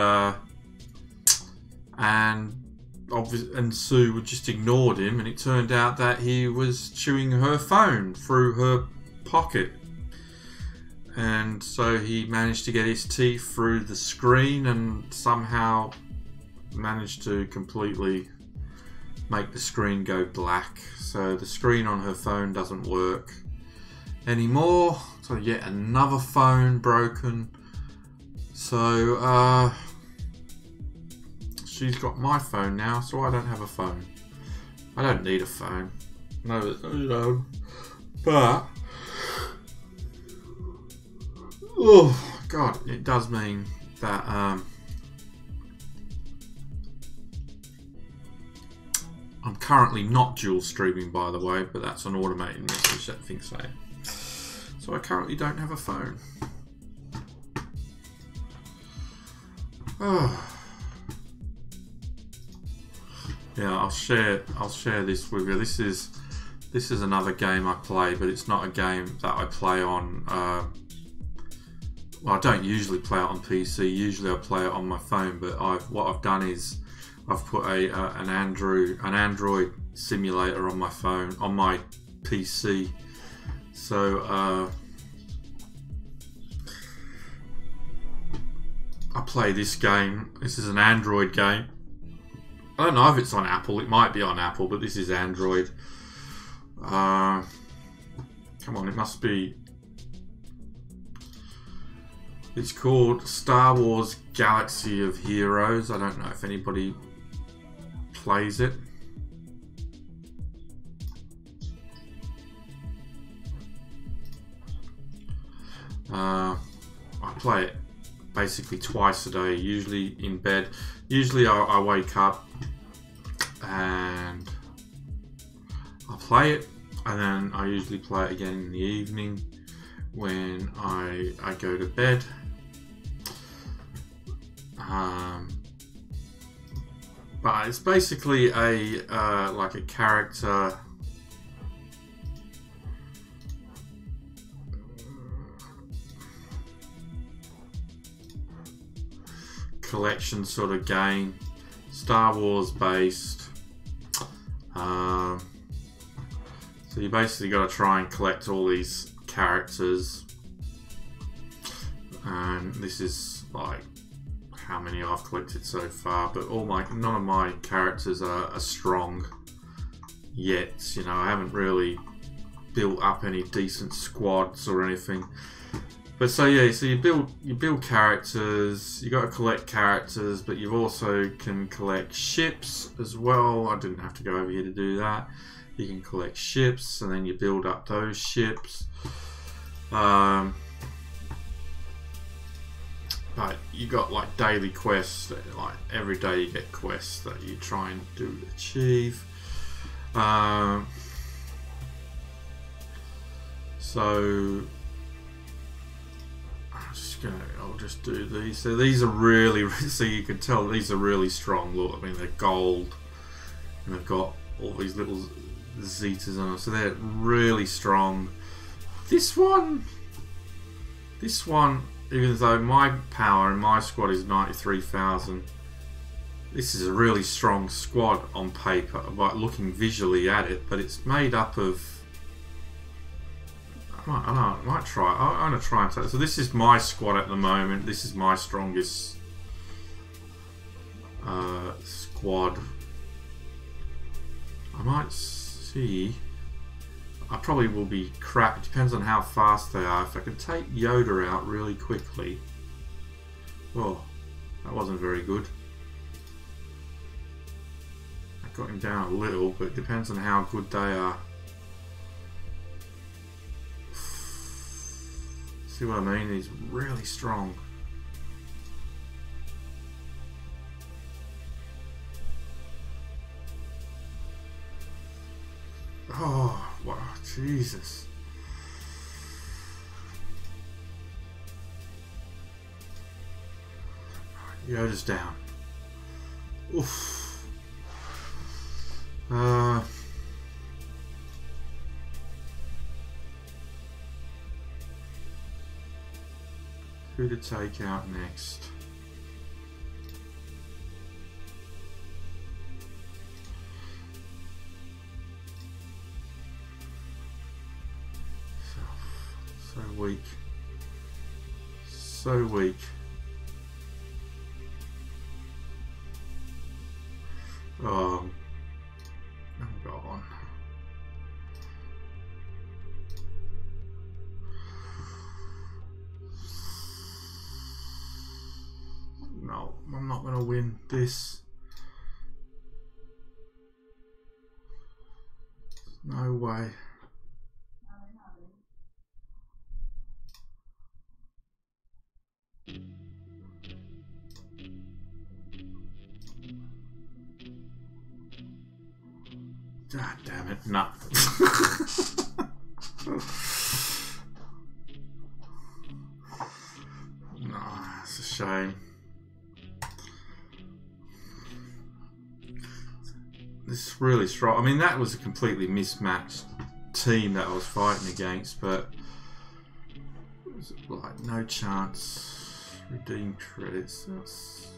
Sue just ignored him, and it turned out that he was chewing her phone through her pocket. And so he managed to get his teeth through the screen and somehow managed to completely make the screen go black. So the screen on her phone doesn't work anymore. So yet another phone broken. So she's got my phone now, so I don't have a phone. I don't need a phone. No, you know. But God, it does mean that I'm currently not dual streaming, by the way, but that's an automated message that thinks I am. So I currently don't have a phone. Oh. Yeah, I'll share this with you. This is another game I play, but it's not a game that I play on. Well, I don't usually play it on PC. Usually I play it on my phone. But what I've done is I've put an Android simulator on my phone, on my PC. So I play this game. This is an Android game. I don't know if it's on Apple. It might be on Apple, but this is Android. Come on, it must be. It's called Star Wars Galaxy of Heroes. I don't know if anybody plays it. I play it basically twice a day, usually in bed. Usually I wake up and I play it, and then I usually play it again in the evening when I go to bed. But it's basically a like a character collection sort of game, Star Wars based. So you basically got to try and collect all these characters, and this is like how many I've collected so far. But none of my characters are strong yet. You know, I haven't really built up any decent squads or anything. But so yeah, so you build characters. You got to collect characters, but you also can collect ships as well. I didn't have to go over here to do that. You can collect ships, and then you build up those ships. But you got like daily quests. Like every day you get quests that you try and achieve. So. I'll just do these. So these are really, so you can tell these are really strong. Look, I mean they're gold, and they've got all these little zetas on them, so they're really strong. This one, even though my power in my squad is 93,000, this is a really strong squad on paper, by looking visually at it. But it's made up of. I might try. I'm going to try and take. So this is my squad at the moment. This is my strongest squad. I might see. I probably will be crap. It depends on how fast they are. If I can take Yoda out really quickly. Oh, that wasn't very good. I got him down a little, but it depends on how good they are. See what I mean? He's really strong. Oh, wow, Jesus. Yoda's down. Oof. Who to take out next? So weak. So weak. Oh, go on. No, I'm not going to win this. No way. Ah, damn it. No. No, it's a shame. This is really strong. I mean, that was a completely mismatched team that I was fighting against, but it was like no chance. Redeem credits. That's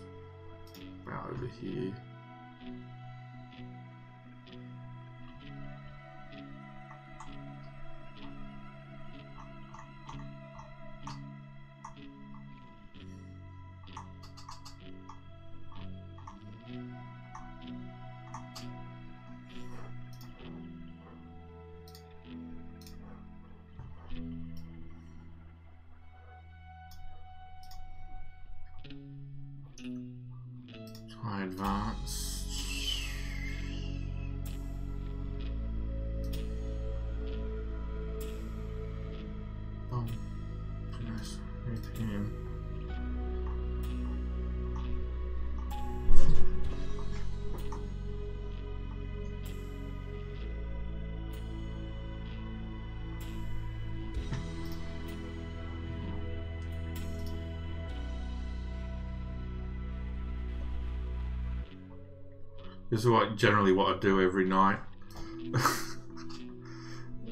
about over here. Try advance. Oh, goodness, hit him. This is generally what I do every night.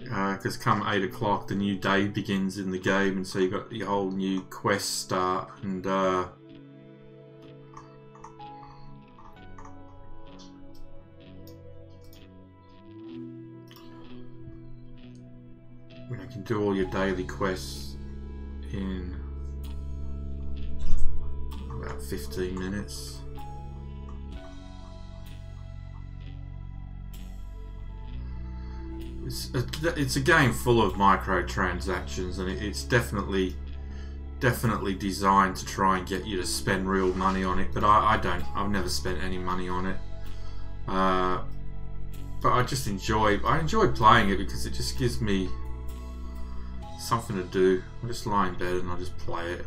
Because come 8 o'clock, the new day begins in the game, and so you got your whole new quest start, and when you can do all your daily quests in about 15 minutes. It's a game full of microtransactions, and it's definitely designed to try and get you to spend real money on it. But I don't. I've never spent any money on it. But I just enjoy playing it because it just gives me something to do. I just lie in bed and I just play it.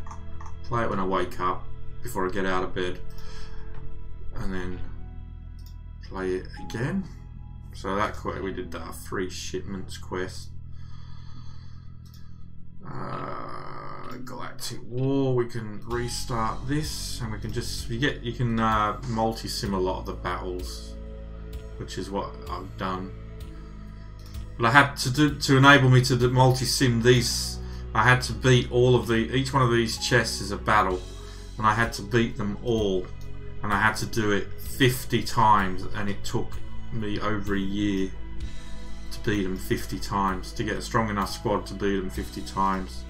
Play it when I wake up before I get out of bed, and then play it again. So that quest, we did that free shipments quest. Galactic War. We can restart this, and we can just you can multi-sim a lot of the battles, which is what I've done. But I had to enable me to multi-sim these. I had to beat all of each one of these chests is a battle, and I had to beat them all, and I had to do it 50 times, and it took me over a year to beat them 50 times, to get a strong enough squad to beat them 50 times.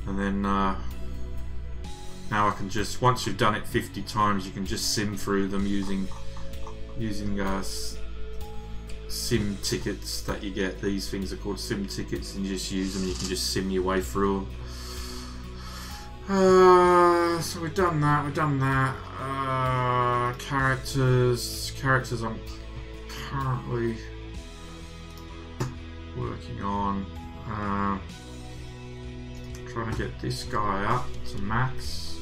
And then now I can just, once you've done it 50 times, you can just sim through them using sim tickets that you get. These things are called sim tickets, and you just use them. You can just sim your way through them. So we've done that. Characters I'm currently working on. Trying to get this guy up to max.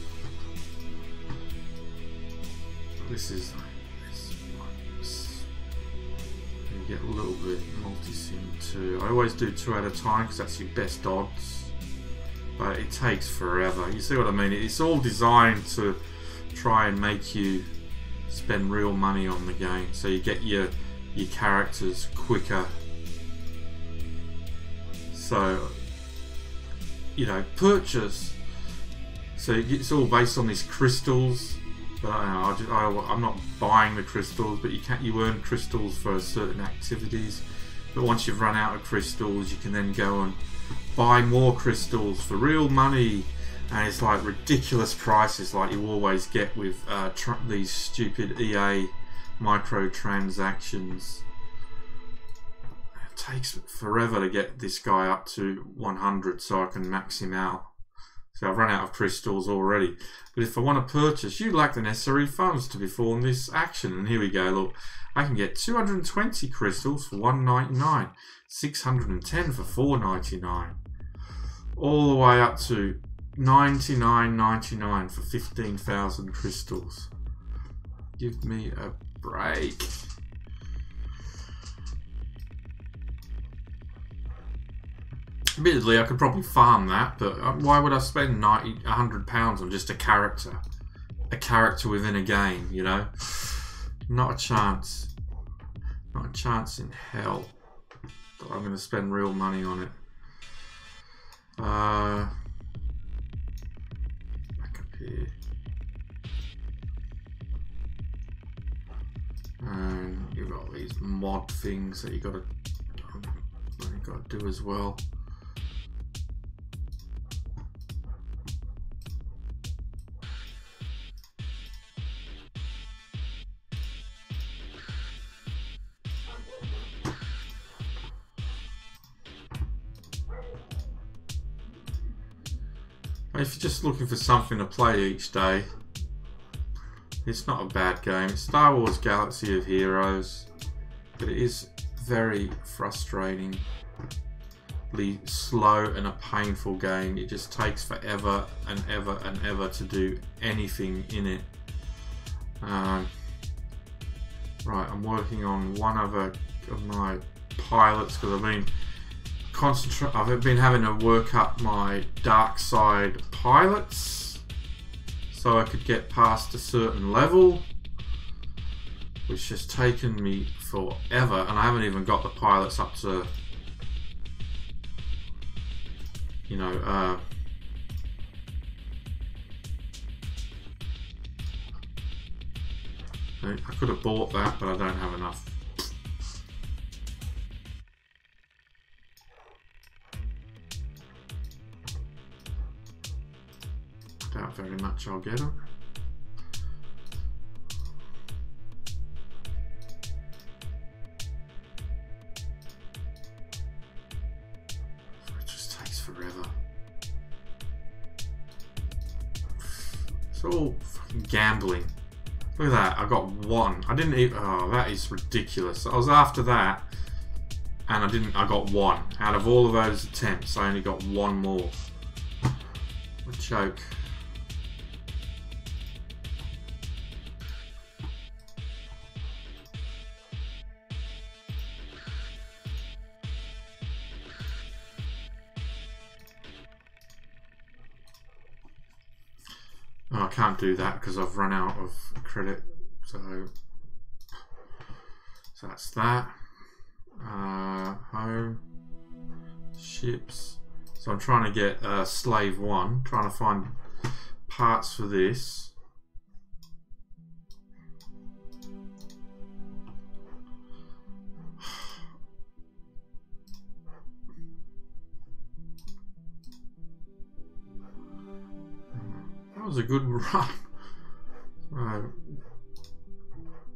This you get a little bit multi-sim too. I always do 2 at a time because that's your best odds, but it takes forever. You see what I mean? It's all designed to try and make you spend real money on the game, so you get your characters quicker. So, you know, purchase. So it's all based on these crystals. But I'm not buying the crystals, but you earn crystals for certain activities. But once you've run out of crystals, you can then go and buy more crystals for real money, and it's like ridiculous prices, like you always get with these stupid EA microtransactions. It takes forever to get this guy up to 100 so I can max him out. So I've run out of crystals already. But if I want to purchase, you lack the necessary funds to perform this action. And here we go, look. I can get 220 crystals for $1.99, 610 for $4.99, all the way up to $99.99 for 15,000 crystals. Give me a break. Admittedly, I could probably farm that, but why would I spend £100 on just a character? A character within a game, you know? Not a chance. Not a chance in hell that I'm going to spend real money on it. Back up here. And you've got these mod things that you've got to do as well. If you're just looking for something to play each day, it's not a bad game. It's Star Wars Galaxy of Heroes, but it is very frustratingly slow and a painful game. It just takes forever and ever and ever to do anything in it. Right, I'm working on one other of my pilots because I've been having to work up my dark side pilots so I could get past a certain level, which has taken me forever, and I haven't even got the pilots up to, you know, I could have bought that, but I don't have enough. Doubt very much I'll get them. It just takes forever. It's all fucking gambling. Look at that, I got one. I didn't even, oh, that is ridiculous. I was after that, and I got one. Out of all of those attempts, I only got one more. What a joke. Oh, I can't do that because I've run out of credit. So that's that. Home. Ships. So I'm trying to get Slave 1. Trying to find parts for this. That was a good run.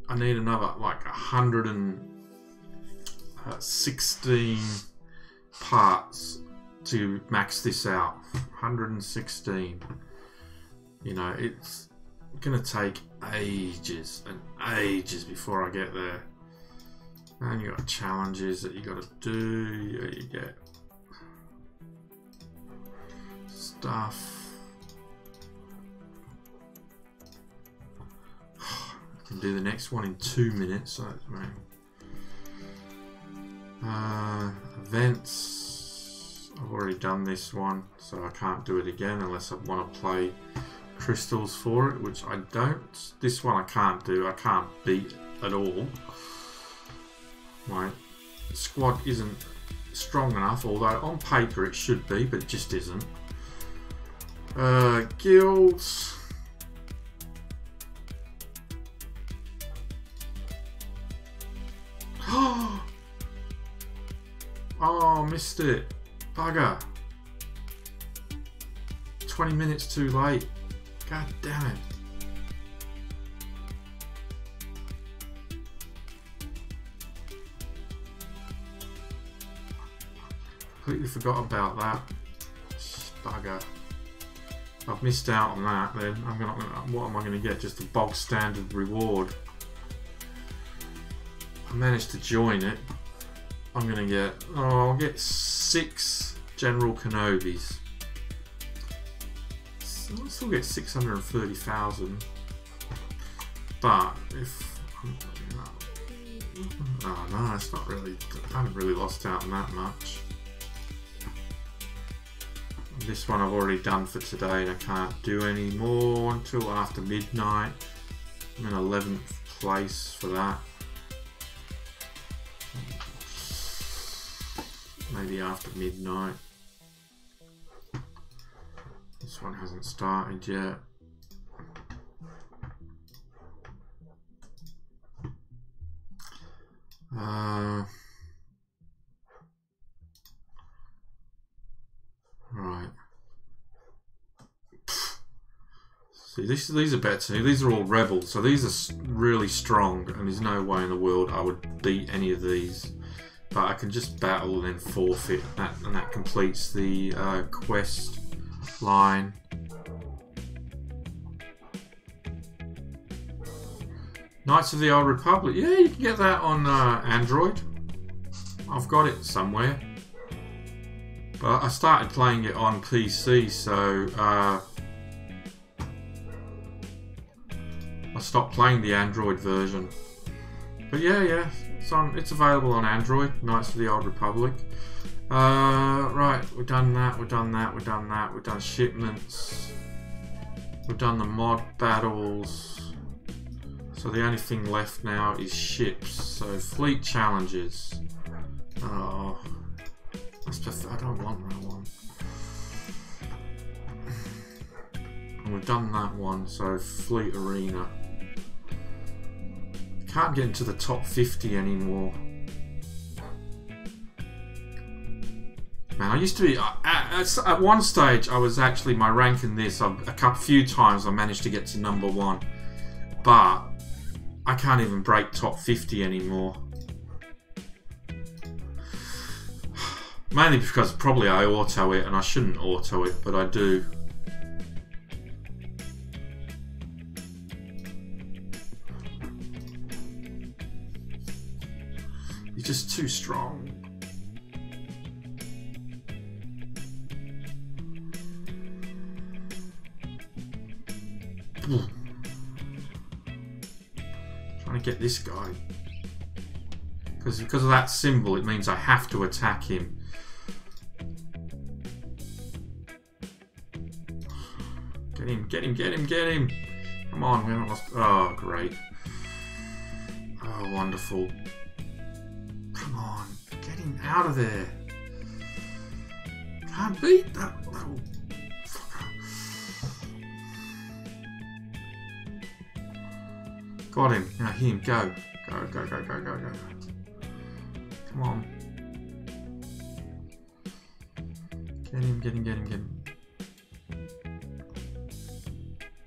I need another like 116 parts to max this out. 116. You know, it's gonna take ages and ages before I get there. And you got challenges that you got to do. You get stuff. Can do the next one in 2 minutes. So events. I've already done this one, so I can't do it again unless I want to play crystals for it, which I don't. This one I can't do. I can't beat at all. My squad isn't strong enough, although on paper it should be, but it just isn't. Guilds. Oh, missed it. Bugger. 20 minutes too late. God damn it. Completely forgot about that. Bugger. I've missed out on that then. What am I going to get? Just a bog standard reward. I managed to join it. I'm going to get, I'll get 6 General Kenobis. So I'll still get 630,000. But if, oh no, it's not really, I haven't really lost out on that much. This one I've already done for today and I can't do any more until after midnight. I'm in 11th place for that. Maybe after midnight. This one hasn't started yet. Right. See, these are better. These are all rebels, so these are really strong, and there's no way in the world I would beat any of these. But I can just battle and then forfeit, and that completes the quest line. Knights of the Old Republic. Yeah, you can get that on Android. I've got it somewhere. But I started playing it on PC, so I stopped playing the Android version. But yeah, it's available on Android, Knights of the Old Republic. Right, we've done that, we've done shipments. We've done the mod battles. So the only thing left now is ships. So fleet challenges. Oh, I don't want that one. And we've done that one. So fleet arena. Can't get into the top 50 anymore. Man, I used to be at one stage. I was actually my rank in this. A few times I managed to get to number 1, but I can't even break top 50 anymore. Mainly because probably I auto it, and I shouldn't auto it, but I do. He's just too strong. Trying to get this guy. Because of that symbol, it means I have to attack him. Get him. Come on, we haven't lost. Oh, great. Oh, wonderful. Come on, get him out of there. Can't beat that little fucker. Got him. Now him, go. Go. Come on. Get him. Can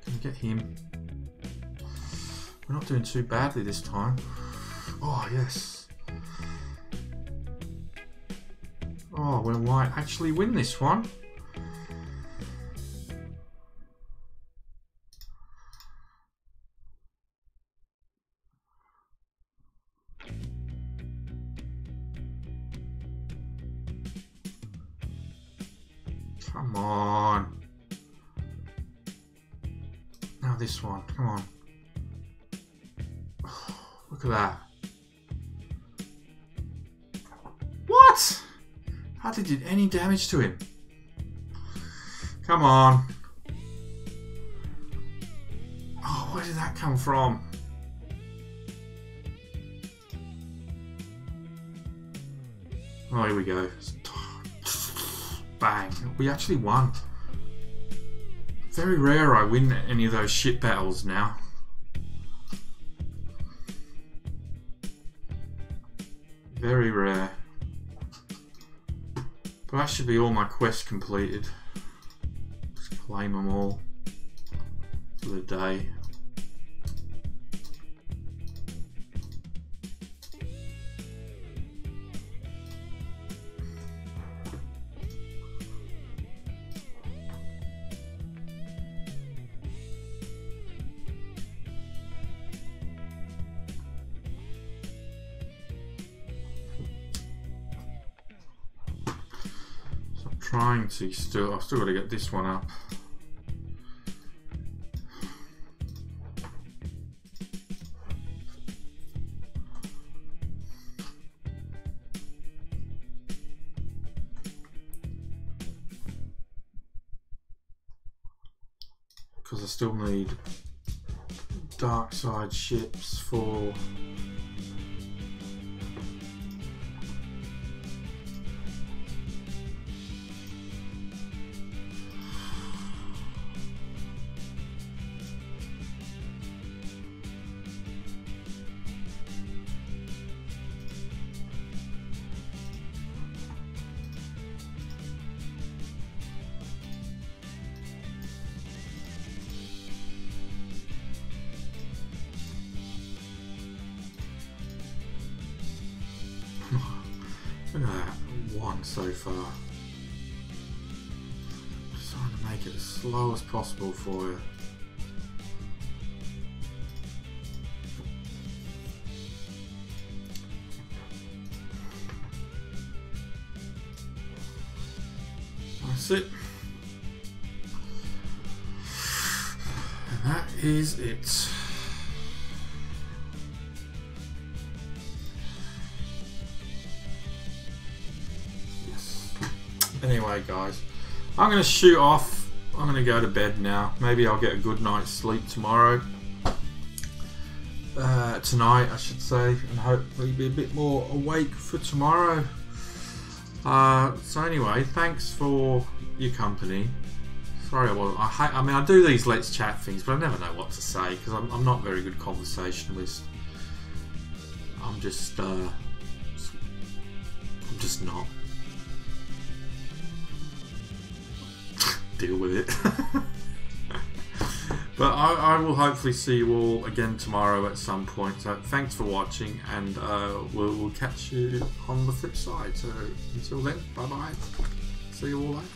we get him? We're not doing too badly this time. Oh, yes. Oh, we might actually win this one. Come on. Now this one. Come on. Oh, look at that. What? Hardly did any damage to him. Come on. Oh, where did that come from? Oh, here we go. Bang. We actually won. Very rare I win any of those ship battles now. Very rare. But that should be all my quests completed. Just claim them all for the day. Trying to I've still got to get this one up. because I still need dark side ships for look at that, one so far. Just trying to make it as slow as possible for you. That's it. And that is it. Anyway, guys, I'm going to shoot off. I'm going to go to bed now. Maybe I'll get a good night's sleep tomorrow. Tonight, I should say, and hopefully be a bit more awake for tomorrow. So anyway, thanks for your company. Sorry, I mean, I do these Let's Chat things, but I never know what to say because I'm not a very good conversationalist. I'm just not. Deal with it. But I will hopefully see you all again tomorrow at some point. So thanks for watching, and we'll catch you on the flip side. So until then, bye bye. See you all later.